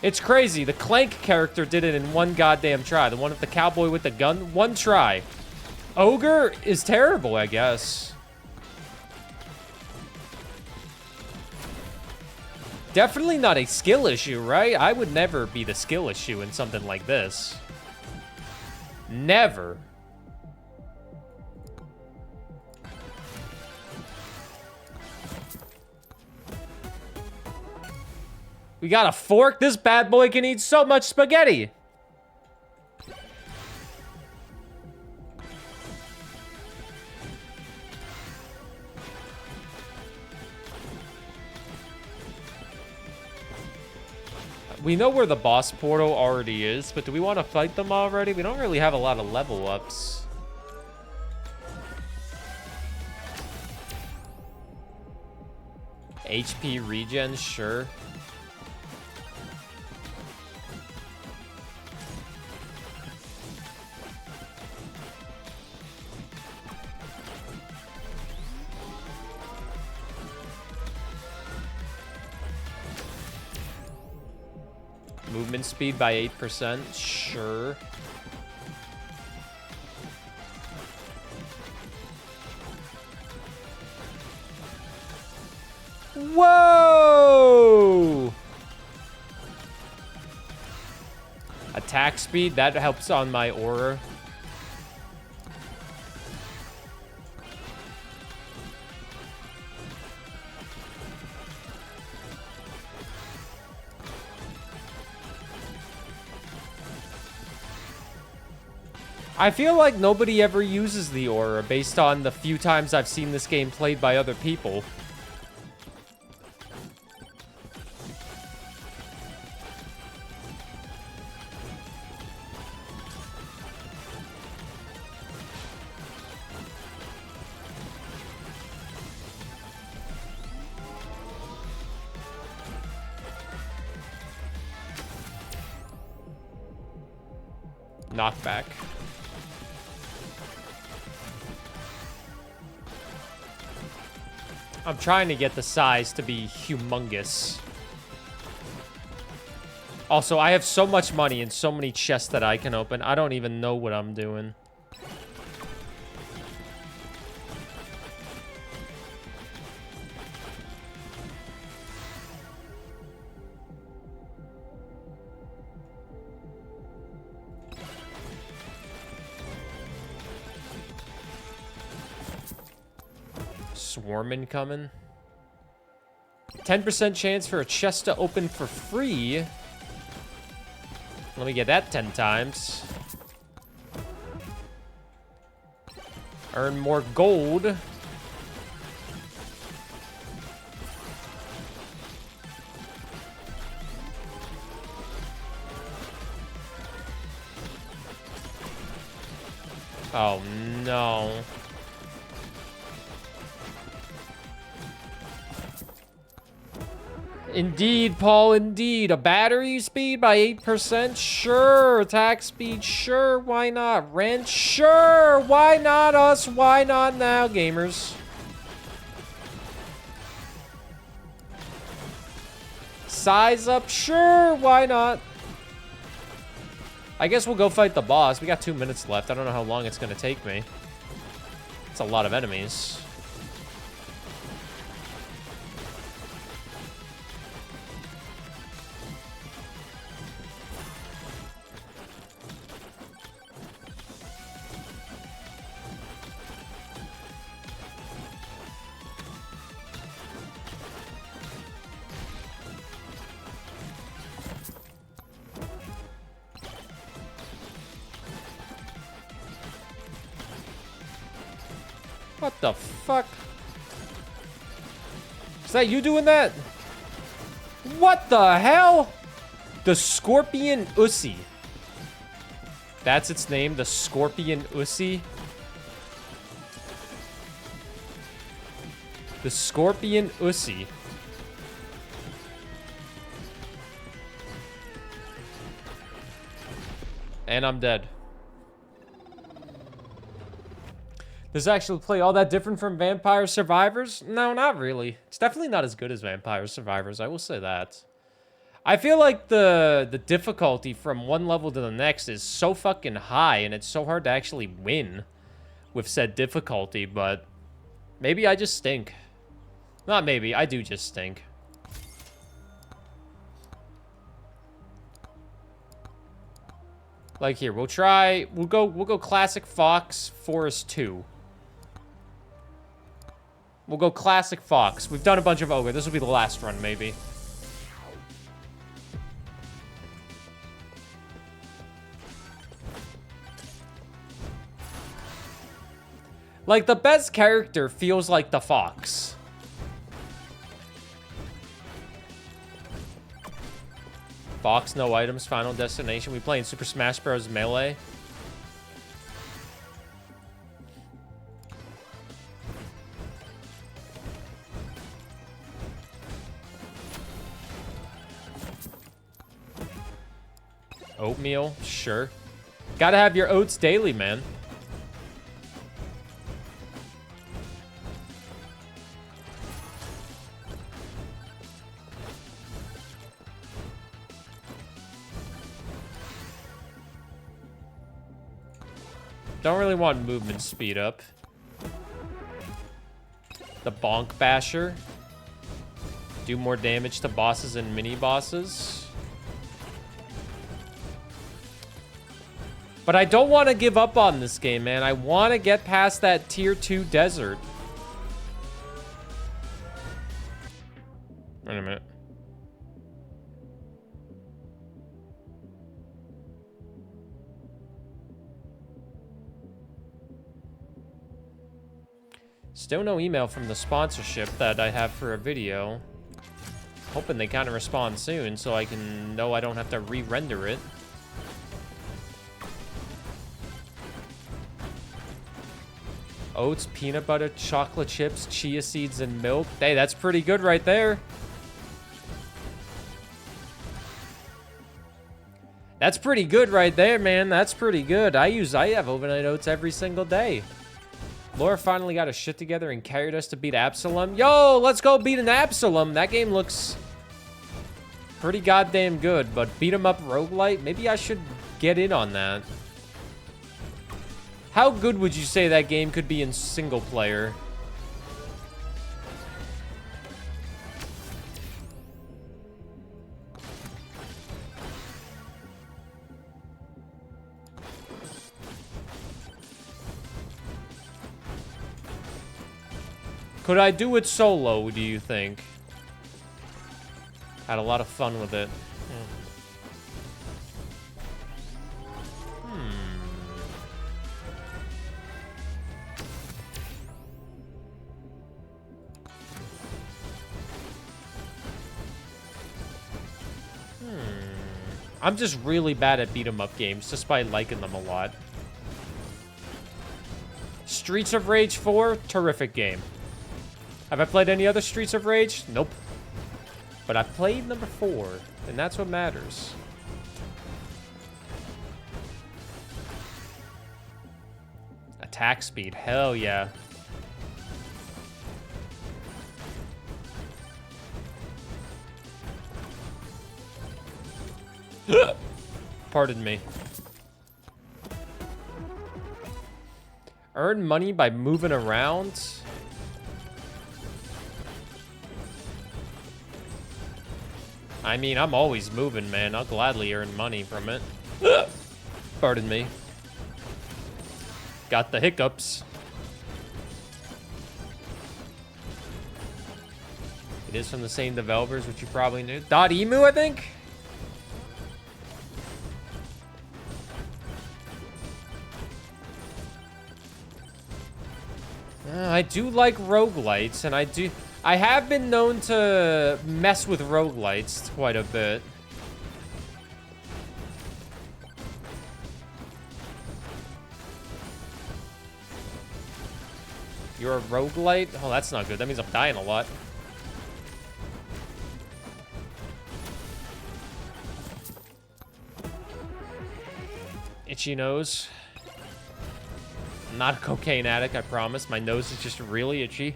It's crazy. The Clank character did it in one goddamn try. The one with the cowboy with the gun, one try. Ogre is terrible, I guess. Definitely not a skill issue, right? I would never be the skill issue in something like this. Never. We got a fork. This bad boy can eat so much spaghetti. We know where the boss portal already is, but do we want to fight them already? We don't really have a lot of level ups. HP regen, sure. Movement speed by 8%, sure. Whoa! Attack speed, that helps on my aura. I feel like nobody ever uses the aura based on the few times I've seen this game played by other people. Knockback. I'm trying to get the size to be humongous. Also, I have so much money and so many chests that I can open. I don't even know what I'm doing. Swarm incoming. 10% chance for a chest to open for free. Let me get that 10 times. Earn more gold. Oh, no. Indeed, Paul, indeed. A battery speed by 8%? Sure. Attack speed? Sure. Why not? Wrench? Sure. Why not us? Why not now, gamers? Size up? Sure. Why not? I guess we'll go fight the boss. We got 2 minutes left. I don't know how long it's going to take me. It's a lot of enemies. What the fuck? Is that you doing that? What the hell? The Scorpion Ussy. That's its name, the Scorpion Ussy. The Scorpion Ussy. And I'm dead. Does it actually play all that different from Vampire Survivors? No, not really. It's definitely not as good as Vampire Survivors, I will say that. I feel like the difficulty from one level to the next is so fucking high, and it's so hard to actually win with said difficulty, but maybe I just stink. Not maybe, I do just stink. Like here, we'll go Classic Fox Forest 2. We'll go Classic Fox. We've done a bunch of Ogre. This will be the last run, maybe. Like, the best character feels like the Fox. Fox, no items, Final Destination. We playing Super Smash Bros. Melee. Oatmeal, sure. Gotta have your oats daily, man. Don't really want movement speed up. The Bonk Basher. Do more damage to bosses and mini-bosses. But I don't want to give up on this game, man. I want to get past that tier 2 desert. Wait a minute. Still no email from the sponsorship that I have for a video. Hoping they kind of respond soon so I can know I don't have to re-render it. Oats, peanut butter, chocolate chips, chia seeds, and milk. Hey, that's pretty good right there. That's pretty good right there, man. That's pretty good. I have overnight oats every single day. Laura finally got her shit together and carried us to beat Absalom. Yo, let's go beat an Absalom. That game looks pretty goddamn good, but beat 'em up roguelite? Maybe I should get in on that. How good would you say that game could be in single player? Could I do it solo, do you think? Had a lot of fun with it. I'm just really bad at beat 'em up games, despite liking them a lot. Streets of Rage 4, terrific game. Have I played any other Streets of Rage? Nope. But I played number 4, and that's what matters. Attack speed, hell yeah. Pardon me. Earn money by moving around. I mean, I'm always moving, man. I'll gladly earn money from it. Pardon me. Got the hiccups. It is from the same developers, which you probably knew. .emu, I think? I do like roguelites, and I have been known to mess with roguelites quite a bit. You're a roguelite? Oh, that's not good. That means I'm dying a lot. Itchy nose. I'm not a cocaine addict, I promise. My nose is just really itchy.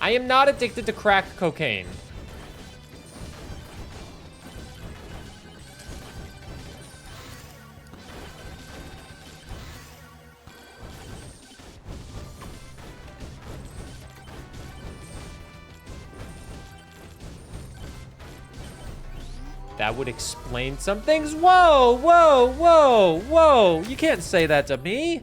I am not addicted to crack cocaine. That would explain some things. Whoa, whoa, whoa, whoa. You can't say that to me.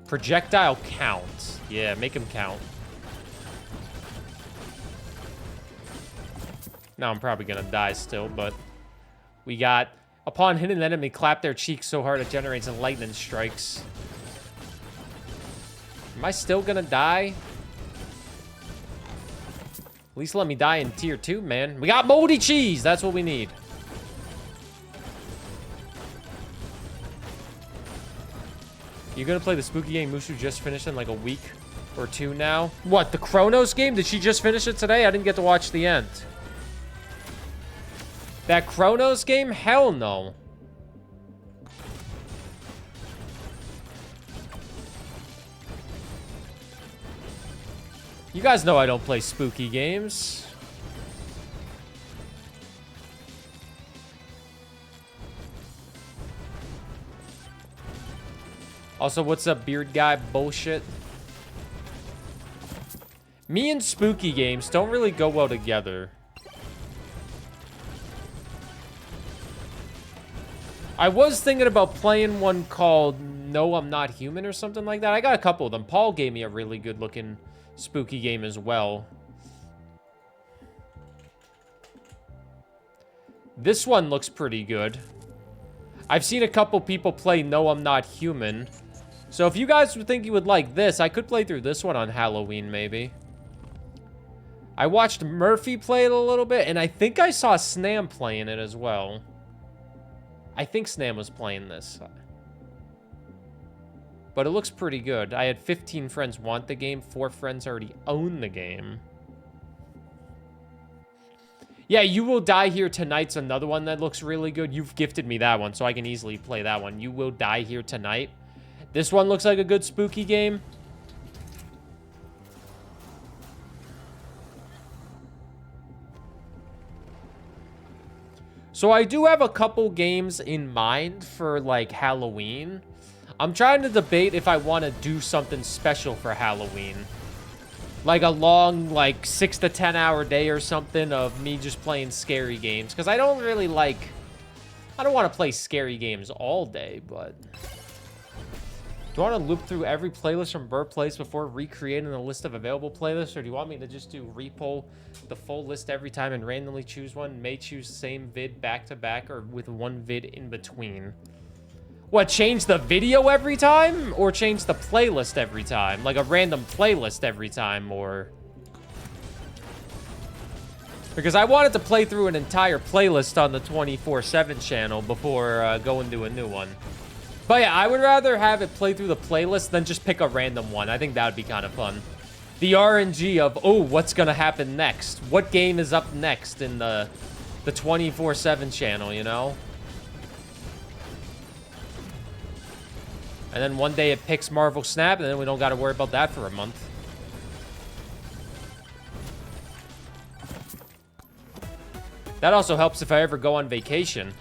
Projectile count. Yeah, make him count. Now I'm probably gonna die still, but we got, upon hitting an enemy, clap their cheeks so hard it generates lightning strikes. Am I still gonna die? At least let me die in tier 2, man. We got moldy cheese. That's what we need. You gonna play the spooky game Mushu just finished in like a week or 2 now? What, the Chronos game? Did she just finish it today? I didn't get to watch the end. That Chronos game? Hell no. You guys know I don't play spooky games. Also, what's up, beard guy? Bullshit. Me and spooky games don't really go well together. I was thinking about playing one called No, I'm Not Human or something like that. I got a couple of them. Paul gave me a really good looking spooky game as well. This one looks pretty good. I've seen a couple people play No, I'm Not Human. So if you guys would think you would like this, I could play through this one on Halloween, maybe. I watched Murphy play it a little bit, and I think I saw Snam playing it as well. I think Snam was playing this. But it looks pretty good. I had 15 friends want the game. 4 friends already own the game. Yeah, You Will Die Here Tonight's another one that looks really good. You've gifted me that one, so I can easily play that one. You Will Die Here Tonight. This one looks like a good spooky game. So I do have a couple games in mind for, like, Halloween. I'm trying to debate if I want to do something special for Halloween. Like a long, like, 6 to 10 hour day or something of me just playing scary games. Because I don't really like... I don't want to play scary games all day, but... Do you want to loop through every playlist from Burr Plays before recreating the list of available playlists, or do you want me to just do repoll the full list every time and randomly choose one? May choose same vid back to back or with one vid in between. What, change the video every time? Or change the playlist every time? Like a random playlist every time, or... Because I wanted to play through an entire playlist on the 24/7 channel before going to a new one. But yeah, I would rather have it play through the playlist than just pick a random one. I think that would be kind of fun. The RNG of, oh, what's going to happen next? What game is up next in the 24/7 channel, you know? And then one day it picks Marvel Snap, and then we don't got to worry about that for a month. That also helps if I ever go on vacation.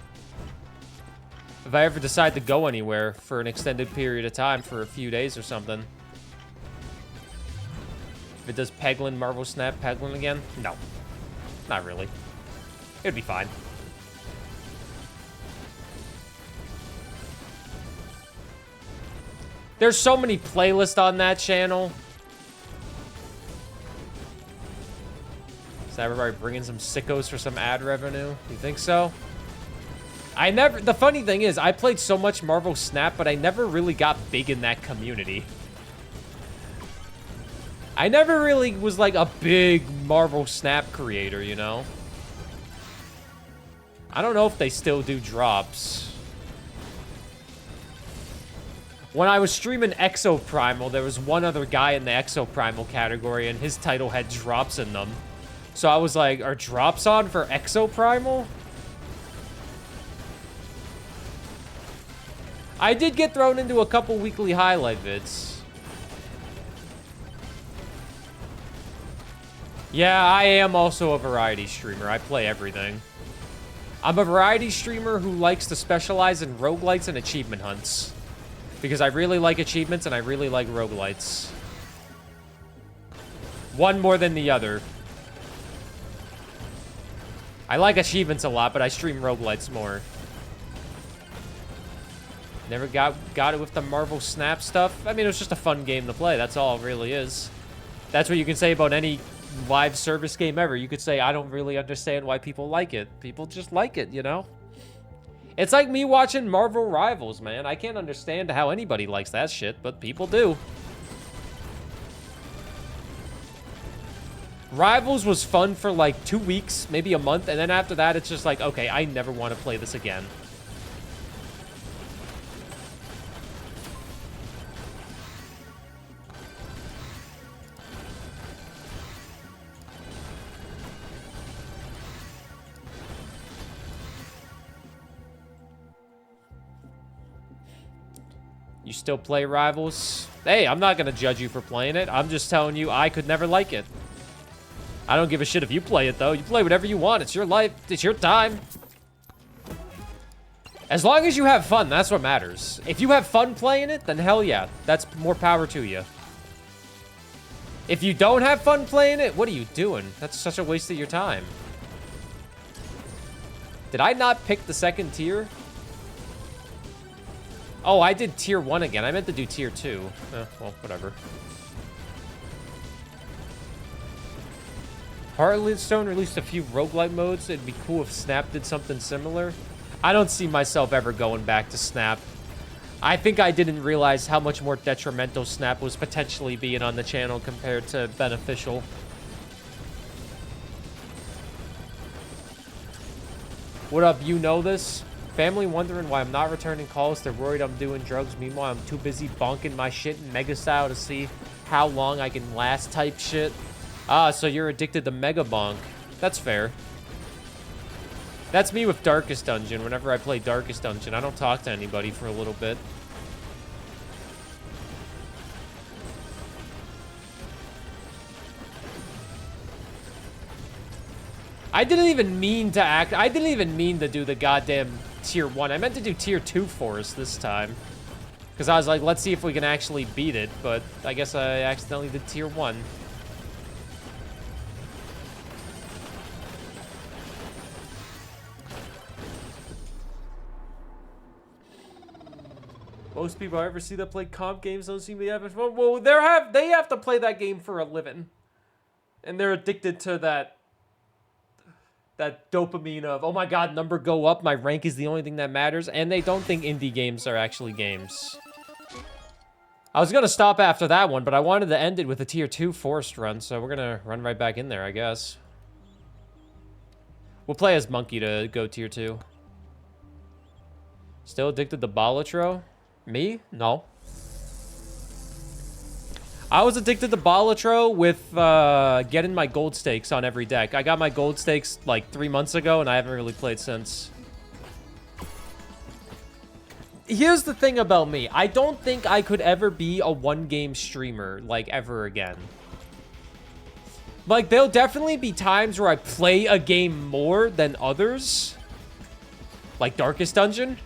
If I ever decide to go anywhere for an extended period of time for a few days or something. If it does Peglin, Marvel Snap, Peglin again? No. Not really. It'd be fine. There's so many playlists on that channel. Is everybody bringing some sickos for some ad revenue? You think so? The funny thing is, I played so much Marvel Snap, but I never really got big in that community. I never really was like a big Marvel Snap creator, you know? I don't know if they still do drops. When I was streaming Exo Primal, there was one other guy in the Exo Primal category, and his title had drops in them. So I was like, are drops on for Exo Primal? I did get thrown into a couple weekly highlight vids. Yeah, I am also a variety streamer. I play everything. I'm a variety streamer who likes to specialize in roguelites and achievement hunts. Because I really like achievements and I really like roguelites. One more than the other. I like achievements a lot, but I stream roguelites more. Never got it with the Marvel Snap stuff. I mean, it was just a fun game to play. That's all it really is. That's what you can say about any live service game ever. You could say, I don't really understand why people like it. People just like it, you know? It's like me watching Marvel Rivals, man. I can't understand how anybody likes that shit, but people do. Rivals was fun for like 2 weeks, maybe a month, and then after that, it's just like, okay, I never want to play this again. You still play Rivals? Hey, I'm not going to judge you for playing it. I'm just telling you I could never like it. I don't give a shit if you play it, though. You play whatever you want. It's your life. It's your time. As long as you have fun, that's what matters. If you have fun playing it, then hell yeah. That's more power to you. If you don't have fun playing it, what are you doing? That's such a waste of your time. Did I not pick the second tier? Oh, I did tier 1 again. I meant to do tier 2. Well, whatever. Hearthstone released a few roguelite modes. It'd be cool if Snap did something similar. I don't see myself ever going back to Snap. I think I didn't realize how much more detrimental Snap was potentially being on the channel compared to beneficial. What up, you know this? Family wondering why I'm not returning calls. They're worried I'm doing drugs. Meanwhile, I'm too busy bonking my shit in Mega style to see how long I can last type shit. Ah, so you're addicted to Megabonk. That's fair. That's me with Darkest Dungeon. Whenever I play Darkest Dungeon, I don't talk to anybody for a little bit. I didn't even mean to act. I didn't even mean to do the goddamn tier 1. I meant to do tier 2 for us this time. Because I was like, let's see if we can actually beat it. But I guess I accidentally did tier 1. What Most people I ever see that play comp games don't seem to be having fun. Well, they have to play that game for a living. And they're addicted to that dopamine of, oh my god, number go up, my rank is the only thing that matters. And they don't think indie games are actually games. I was going to stop after that one, but I wanted to end it with a tier 2 forced run, so we're going to run right back in there, I guess. We'll play as Monkey to go tier 2. Still addicted to Balatro? Me? No. I was addicted to Balatro with getting my gold stakes on every deck. I got my gold stakes like 3 months ago, and I haven't really played since. Here's the thing about me. I don't think I could ever be a one-game streamer, like, ever again. Like, there'll definitely be times where I play a game more than others. Like Darkest Dungeon.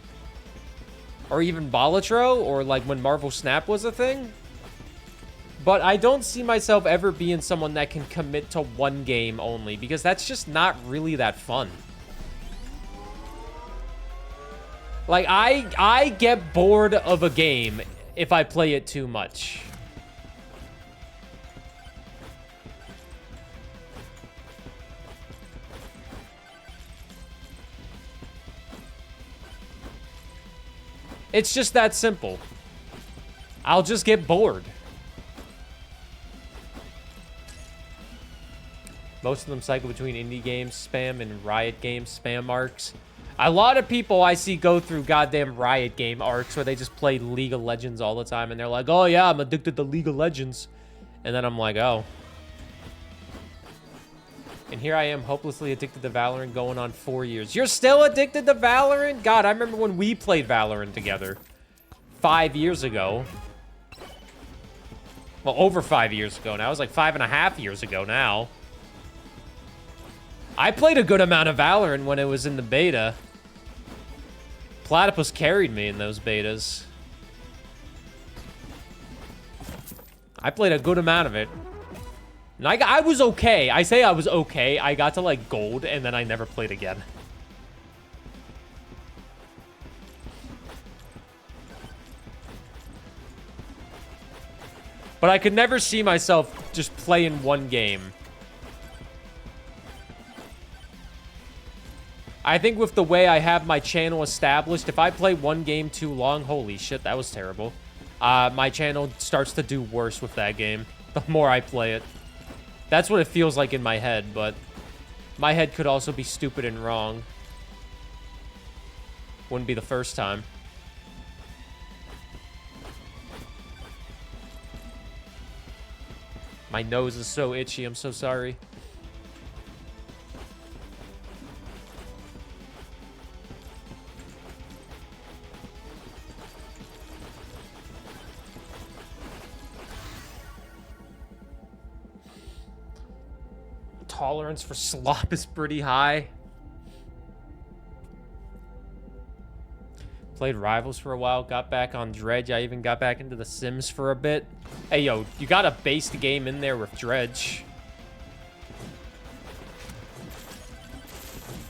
Or even Balatro, or like when Marvel Snap was a thing. But I don't see myself ever being someone that can commit to one game only, because that's just not really that fun. Like, I get bored of a game if I play it too much. It's just that simple. I'll just get bored. Most of them cycle between indie games spam and Riot games spam arcs. A lot of people I see go through goddamn Riot game arcs where they just play League of Legends all the time, and they're like, oh yeah, I'm addicted to League of Legends. And then I'm like, oh. And here I am, hopelessly addicted to Valorant, going on 4 years. You're still addicted to Valorant? God, I remember when we played Valorant together. 5 years ago. Well, over 5 years ago now. It was like 5.5 years ago now. I played a good amount of Valorant when it was in the beta. Platypus carried me in those betas. I played a good amount of it. And I was okay. I say I was okay. I got to, like, gold, and then I never played again. But I could never see myself just playing one game. I think with the way I have my channel established, if I play one game too long, holy shit, that was terrible. My channel starts to do worse with that game the more I play it. That's what it feels like in my head, but my head could also be stupid and wrong. Wouldn't be the first time. My nose is so itchy, I'm so sorry. Tolerance for slop is pretty high. Played Rivals for a while, got back on Dredge. I even got back into The Sims for a bit. Hey, yo, you got a based game in there with Dredge.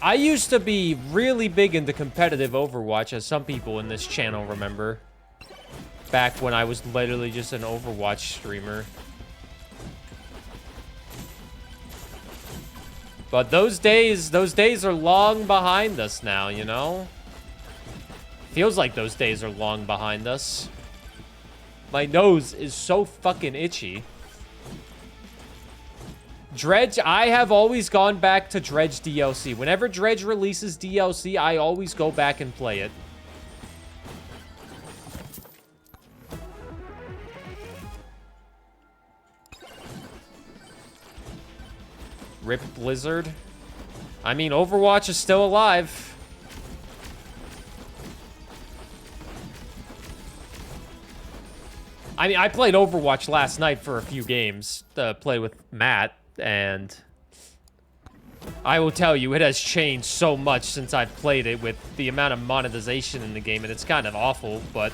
I used to be really big into competitive Overwatch, as some people in this channel remember. Back when I was literally just an Overwatch streamer. But those days are long behind us now, you know? Feels like those days are long behind us. My nose is so fucking itchy. Dredge, I have always gone back to Dredge DLC. Whenever Dredge releases DLC, I always go back and play it. Rip Blizzard. I mean, Overwatch is still alive. I mean, I played Overwatch last night for a few games to play with Matt, and I will tell you, it has changed so much since I've played it with the amount of monetization in the game, and it's kind of awful, but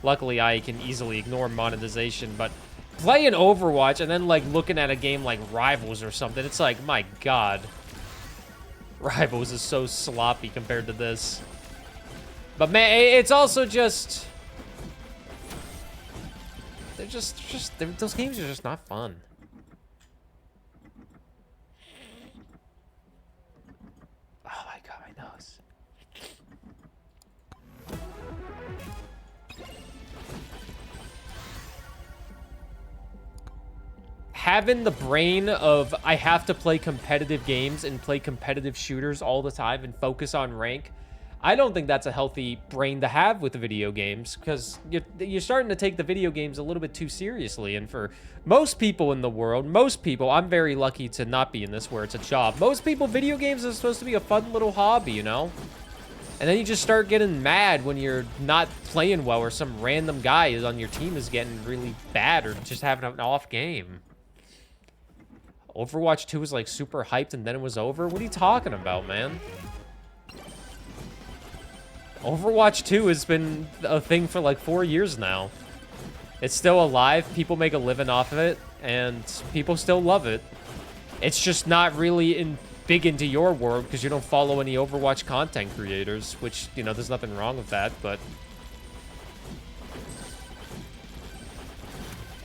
luckily I can easily ignore monetization. But playing Overwatch and then, like, looking at a game like Rivals or something, it's like, my god. Rivals is so sloppy compared to this. But, man, it's also just... those games are just not fun. Oh my god, my nose. Having the brain of I have to play competitive games and play competitive shooters all the time and focus on rank, I don't think that's a healthy brain to have with the video games, because you're starting to take the video games a little bit too seriously. And for most people in the world, most people, I'm very lucky to not be in this where it's a job. Most people, video games are supposed to be a fun little hobby, you know? And then you just start getting mad when you're not playing well or some random guy is on your team is getting really bad or just having an off game. Overwatch 2 was like super hyped and then it was over? What are you talking about, man? Overwatch 2 has been a thing for like 4 years now. It's still alive. People make a living off of it, and people still love it. It's just not really big into your world because you don't follow any Overwatch content creators, which, you know, there's nothing wrong with that, but...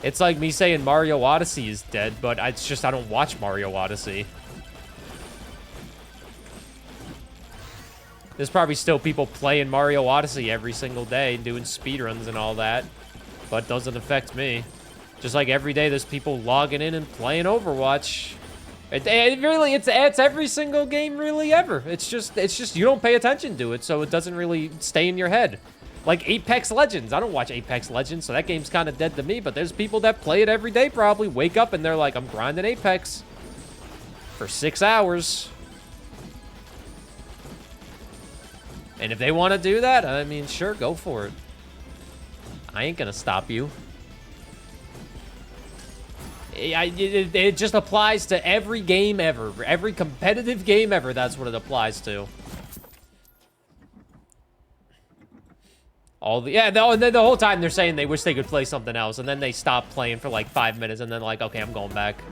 It's like me saying Mario Odyssey is dead, but it's just I don't watch Mario Odyssey. There's probably still people playing Mario Odyssey every single day, doing speedruns and all that, but it doesn't affect me. Just like every day there's people logging in and playing Overwatch. It's every single game really ever. It's just you don't pay attention to it, so it doesn't really stay in your head. Like Apex Legends. I don't watch Apex Legends, so that game's kind of dead to me, but there's people that play it every day probably. Wake up and they're like, I'm grinding Apex for 6 hours. And if they want to do that, I mean, sure, go for it. I ain't gonna stop you. It just applies to every game ever. Every competitive game ever, that's what it applies to. And then the whole time they're saying they wish they could play something else, and then they stop playing for like 5 minutes, and then like, okay, I'm going back.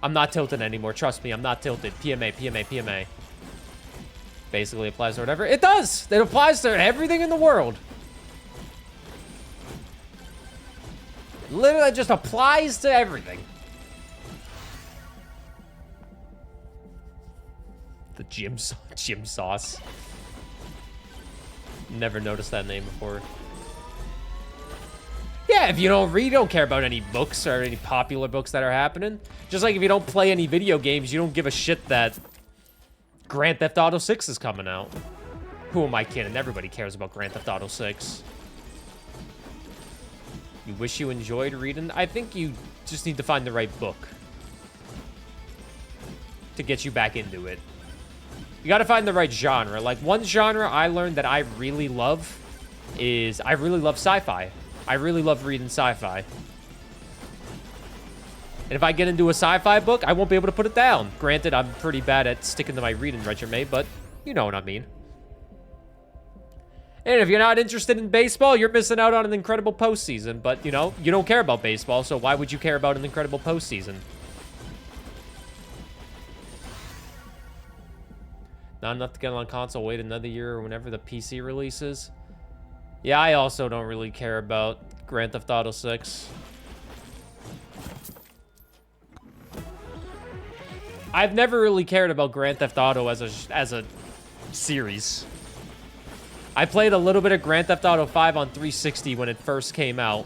I'm not tilted anymore. Trust me, I'm not tilted. PMA, PMA, PMA. Basically applies to whatever. It does! It applies to everything in the world. It literally just applies to everything. The gym sauce. Never noticed that name before. Yeah, if you don't read, you don't care about any books or any popular books that are happening. Just like if you don't play any video games, you don't give a shit that Grand Theft Auto 6 is coming out. Who am I kidding? Everybody cares about Grand Theft Auto 6. You wish you enjoyed reading? I think you just need to find the right book to get you back into it. You gotta find the right genre. Like, one genre I learned that I really love is I really love sci-fi. I really love reading sci-fi. And if I get into a sci-fi book, I won't be able to put it down. Granted, I'm pretty bad at sticking to my reading regimen, but you know what I mean. And if you're not interested in baseball, you're missing out on an incredible postseason. But, you know, you don't care about baseball, so why would you care about an incredible postseason? Not enough to get on console, wait another year or whenever the PC releases. Yeah, I also don't really care about Grand Theft Auto 6. I've never really cared about Grand Theft Auto as a series. I played a little bit of Grand Theft Auto 5 on 360 when it first came out.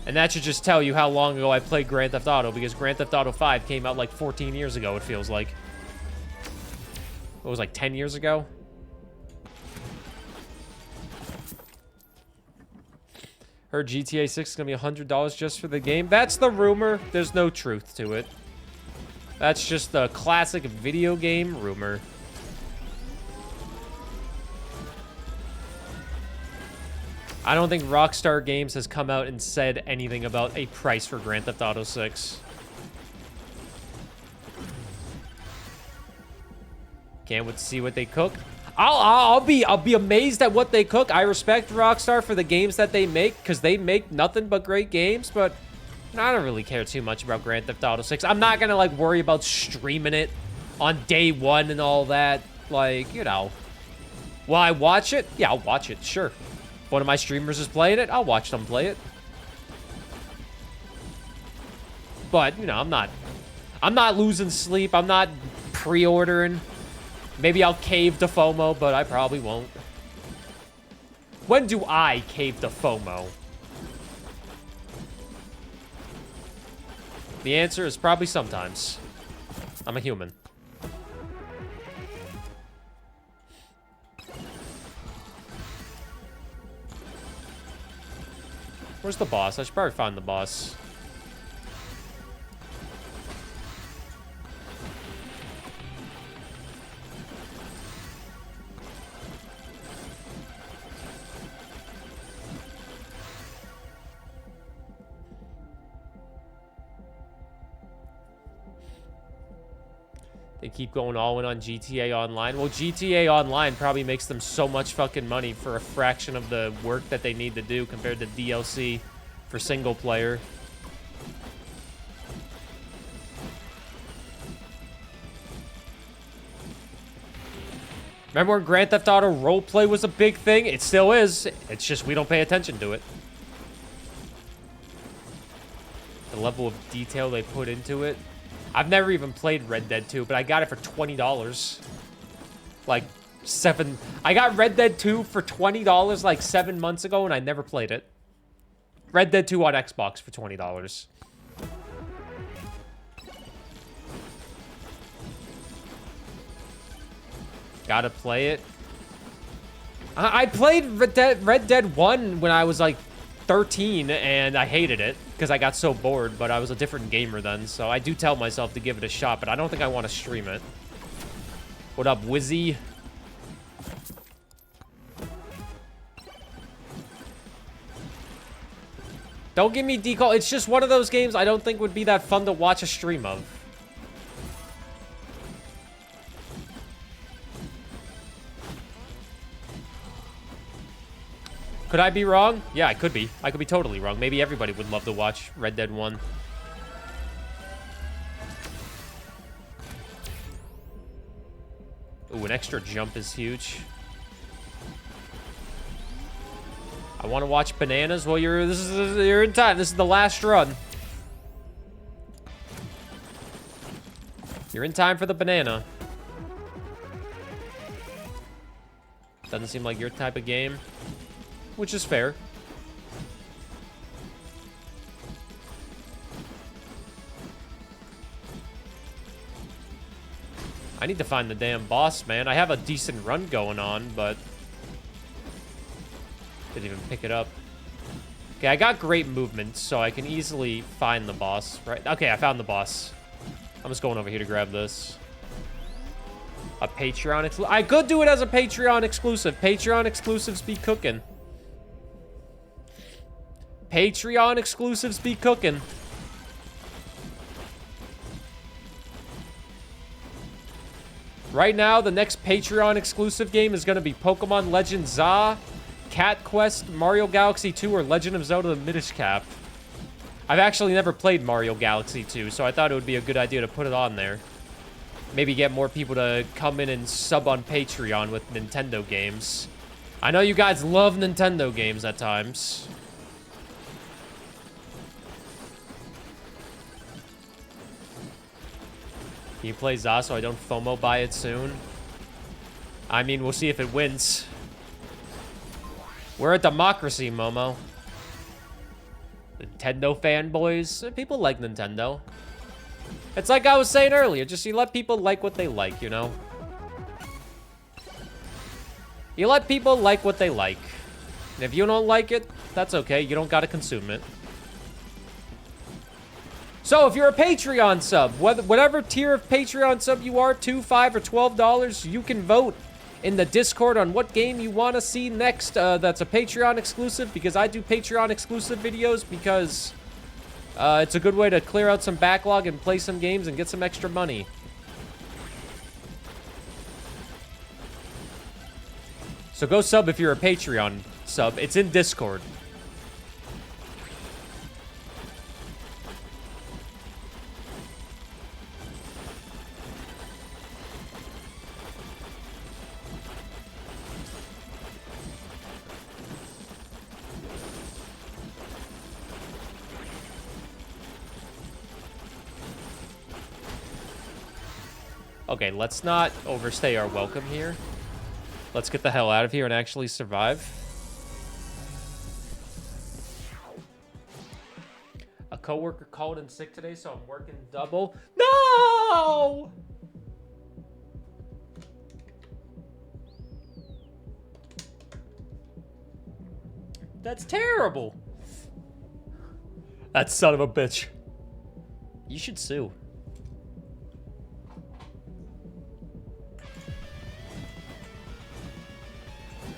And that should just tell you how long ago I played Grand Theft Auto, because Grand Theft Auto 5 came out like 14 years ago, it feels like. It was like 10 years ago. Heard GTA 6 is going to be $100 just for the game. That's the rumor. There's no truth to it. That's just a classic video game rumor. I don't think Rockstar Games has come out and said anything about a price for Grand Theft Auto 6. Can't wait to see what they cook. I'll be amazed at what they cook. I respect Rockstar for the games that they make, because they make nothing but great games, but I don't really care too much about Grand Theft Auto 6. I'm not gonna like worry about streaming it on day one and all that. Like, you know. Will I watch it? Yeah, I'll watch it, sure. If one of my streamers is playing it, I'll watch them play it. But, you know, I'm not losing sleep. I'm not pre-ordering. Maybe I'll cave to FOMO, but I probably won't. When do I cave to FOMO? The answer is probably sometimes. I'm a human. Where's the boss? I should probably find the boss. They keep going all in on GTA Online. Well, GTA Online probably makes them so much fucking money for a fraction of the work that they need to do compared to DLC for single player. Remember when Grand Theft Auto roleplay was a big thing? It still is. It's just we don't pay attention to it. The level of detail they put into it. I've never even played Red Dead 2, but I got it for $20. Like, I got Red Dead 2 for $20 like 7 months ago, and I never played it. Red Dead 2 on Xbox for $20. Gotta play it. I played Red Dead 1 when I was like 13, and I hated it because I got so bored, but I was a different gamer then, so I do tell myself to give it a shot, but I don't think I want to stream it. What up, Wizzy? Don't give me decall. It's just one of those games I don't think would be that fun to watch a stream of. Could I be wrong? Yeah, I could be. I could be totally wrong. Maybe everybody would love to watch Red Dead 1. Ooh, an extra jump is huge. I want to watch bananas. Well, you're in time. This is the last run. You're in time for the banana. Doesn't seem like your type of game. Which is fair. I need to find the damn boss, man. I have a decent run going on, but didn't even pick it up. Okay, I got great movement, so I can easily find the boss, right? Okay, I found the boss. I'm just going over here to grab this. A Patreon exclusive. I could do it as a Patreon exclusive. Patreon exclusives be cooking. Patreon exclusives be cooking. Right now, the next Patreon exclusive game is going to be Pokemon Legend Za, Cat Quest, Mario Galaxy 2, or Legend of Zelda the Minish Cap. I've actually never played Mario Galaxy 2, so I thought it would be a good idea to put it on there. Maybe get more people to come in and sub on Patreon with Nintendo games. I know you guys love Nintendo games at times. Can you play Za so I don't FOMO buy it soon? I mean, we'll see if it wins. We're a democracy, Momo. Nintendo fanboys. People like Nintendo. It's like I was saying earlier. Just you let people like what they like, you know? You let people like what they like. And if you don't like it, that's okay. You don't gotta consume it. So, if you're a Patreon sub, whatever tier of Patreon sub you are, $2, $5, or $12, you can vote in the Discord on what game you want to see next. That's a Patreon exclusive, because I do Patreon exclusive videos, because it's a good way to clear out some backlog and play some games and get some extra money. So go sub if you're a Patreon sub. It's in Discord. Okay, let's not overstay our welcome here. Let's get the hell out of here and actually survive. A coworker called in sick today, so I'm working double. No! That's terrible. That son of a bitch. You should sue.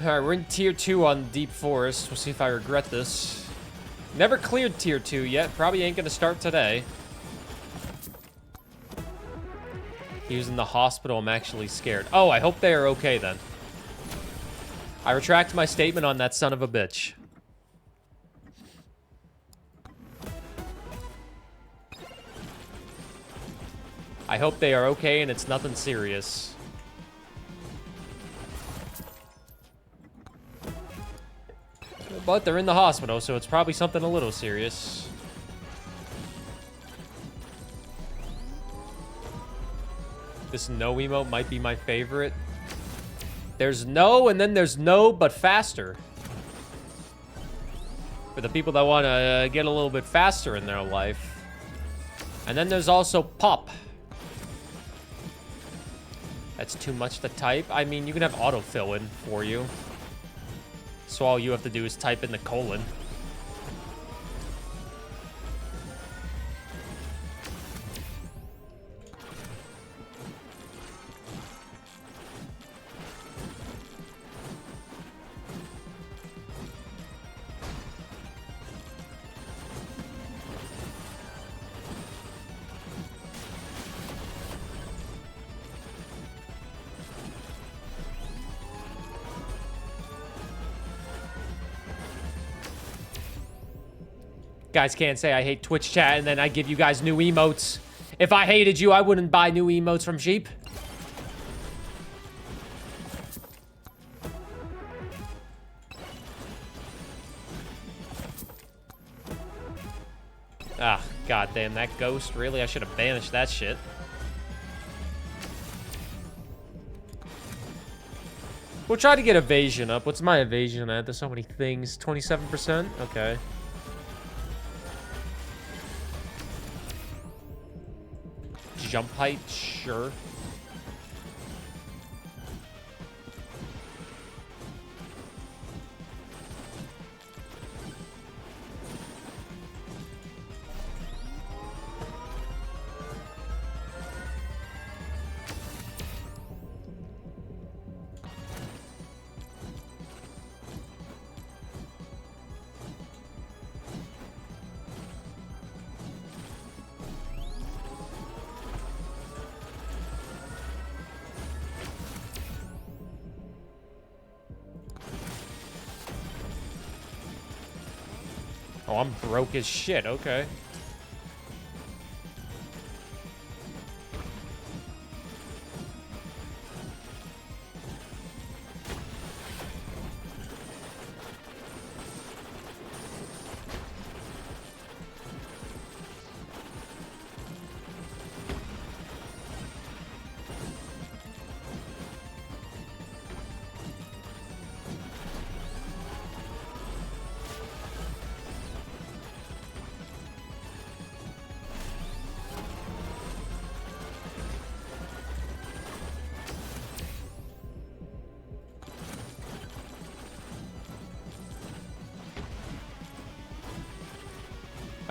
Alright, we're in tier 2 on Deep Forest. We'll see if I regret this. Never cleared tier 2 yet. Probably ain't gonna start today. He was in the hospital. I'm actually scared. Oh, I hope they are okay then. I retract my statement on that son of a bitch. I hope they are okay and it's nothing serious. But they're in the hospital, so it's probably something a little serious. This no emote might be my favorite. There's no, and then there's no, but faster. For the people that want to get a little bit faster in their life. And then there's also pop. That's too much to type. I mean, you can have autofill in for you. So all you have to do is type in the colon. Guys can't say I hate Twitch chat and then I give you guys new emotes. If I hated you, I wouldn't buy new emotes from Sheep. Ah, goddamn, that ghost. Really? I should have banished that shit. We'll try to get evasion up. What's my evasion at? There's so many things. 27%? Okay. Jump height, sure. Oh, I'm broke as shit. Okay.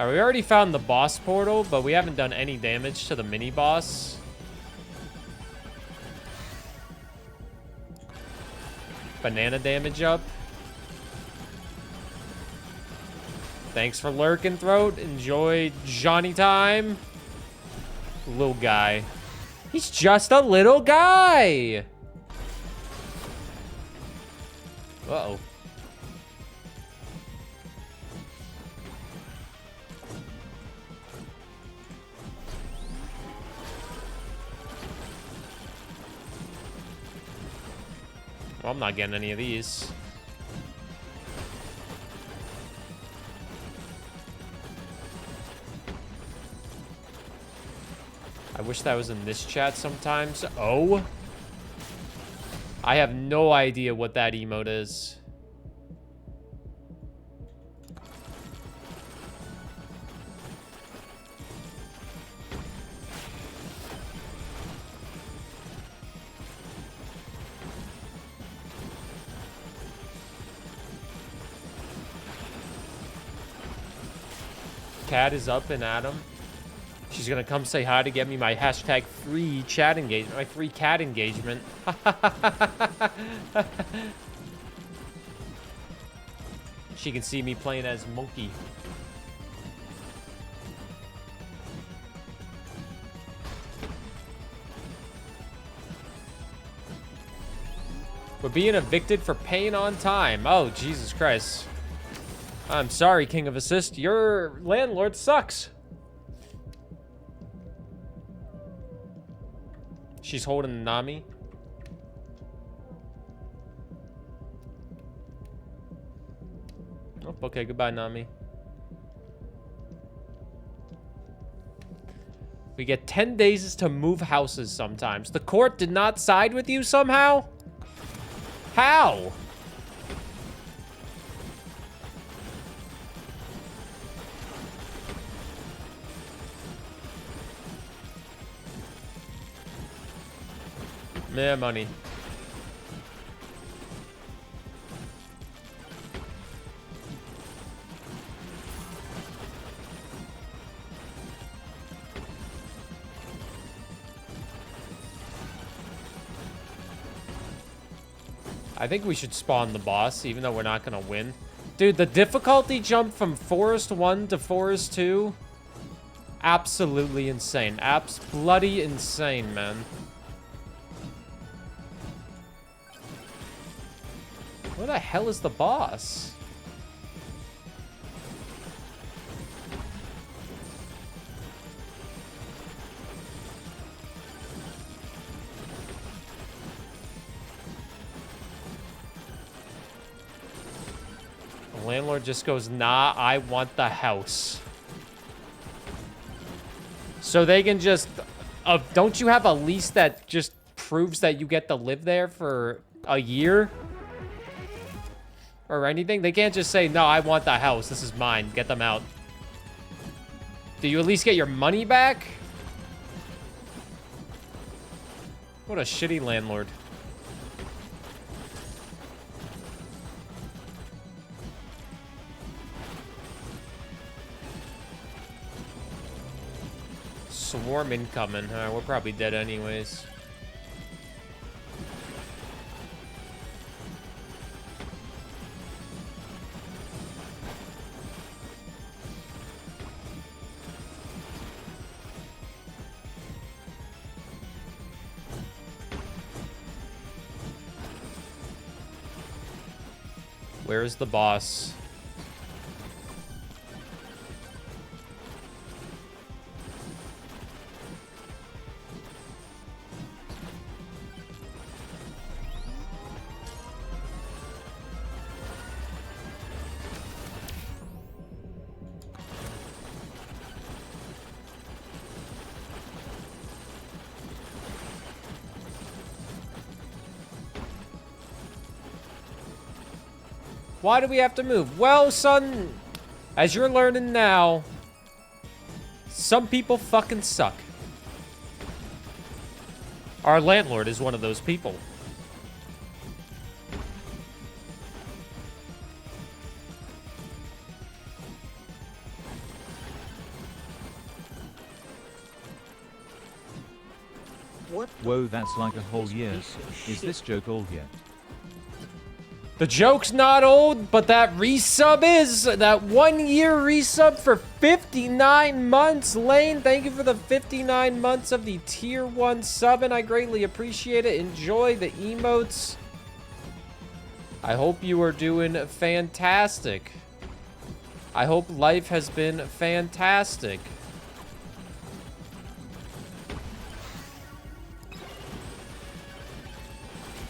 Alright, we already found the boss portal, but we haven't done any damage to the mini-boss. Banana damage up. Thanks for lurking, Throat. Enjoy Johnny time. Little guy. He's just a little guy. Uh-oh. Well, I'm not getting any of these. I wish that was in this chat sometimes. Oh. I have no idea what that emote is. Cat is up and at him. She's gonna come say hi to get me my hashtag free chat engagement, my free cat engagement. She can see me playing as Monkey. We're being evicted for paying on time. Oh, Jesus Christ. I'm sorry, King of Assist. Your landlord sucks. She's holding Nami. Oh, okay. Goodbye, Nami. We get 10 days to move houses sometimes. The court did not side with you somehow? How? Meh, money. I think we should spawn the boss, even though we're not gonna win. Dude, the difficulty jump from Forest 1 to Forest 2, absolutely insane. Bloody insane, man. Where the hell is the boss? The landlord just goes, nah, I want the house. So they can just... don't you have a lease that just proves that you get to live there for a year? Or anything? They can't just say, no, I want the house. This is mine. Get them out. Do you at least get your money back? What a shitty landlord. Swarm incoming. We're probably dead anyways. Where's the boss? Why do we have to move? Well, son, as you're learning now, some people fucking suck. Our landlord is one of those people. What? Whoa, that's like a whole year. Is this joke old yet? The joke's not old, but that resub is. That 1 year resub for 59 months. Lane, thank you for the 59 months of the tier 1 sub, and I greatly appreciate it. Enjoy the emotes. I hope you are doing fantastic. I hope life has been fantastic.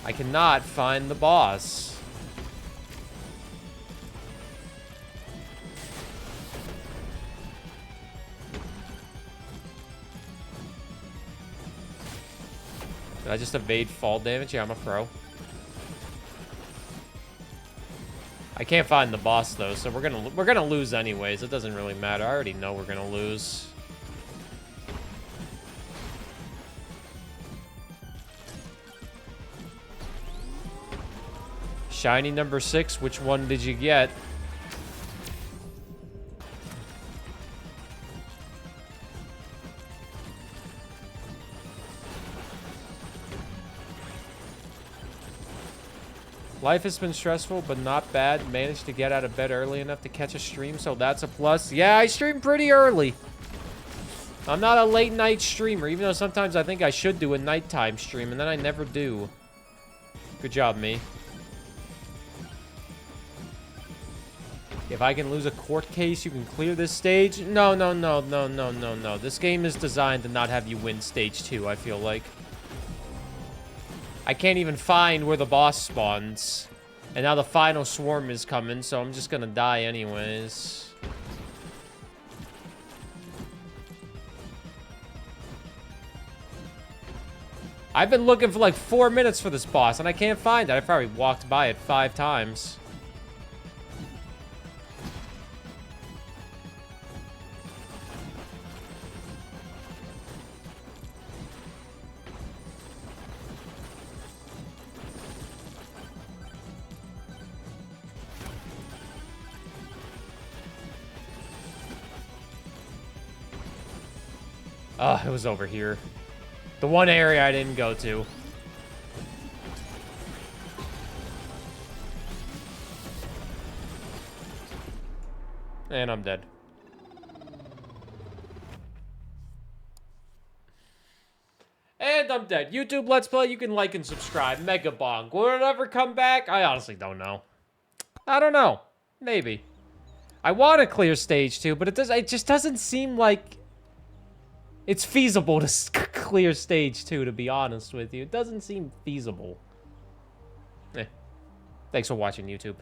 I cannot find the boss. Did I just evade fall damage? Yeah, I'm a pro. I can't find the boss though, so we're gonna lose anyways. It doesn't really matter. I already know we're gonna lose. Shiny number 6. Which one did you get? Life has been stressful, but not bad. Managed to get out of bed early enough to catch a stream, so that's a plus. Yeah, I stream pretty early. I'm not a late night streamer, even though sometimes I think I should do a nighttime stream, and then I never do. Good job, me. If I can lose a court case, you can clear this stage. No. This game is designed to not have you win stage 2, I feel like. I can't even find where the boss spawns. And now the final swarm is coming, so I'm just gonna die anyways. I've been looking for like 4 minutes for this boss, and I can't find it. I probably walked by it 5 times. Oh, it was over here. The one area I didn't go to. And I'm dead. And I'm dead. YouTube Let's Play, you can like and subscribe. Megabonk. Will it ever come back? I honestly don't know. I don't know. Maybe. I want to clear stage 2, but it just doesn't seem like it's feasible to clear stage 2, to be honest with you. It doesn't seem feasible. Thanks for watching, YouTube.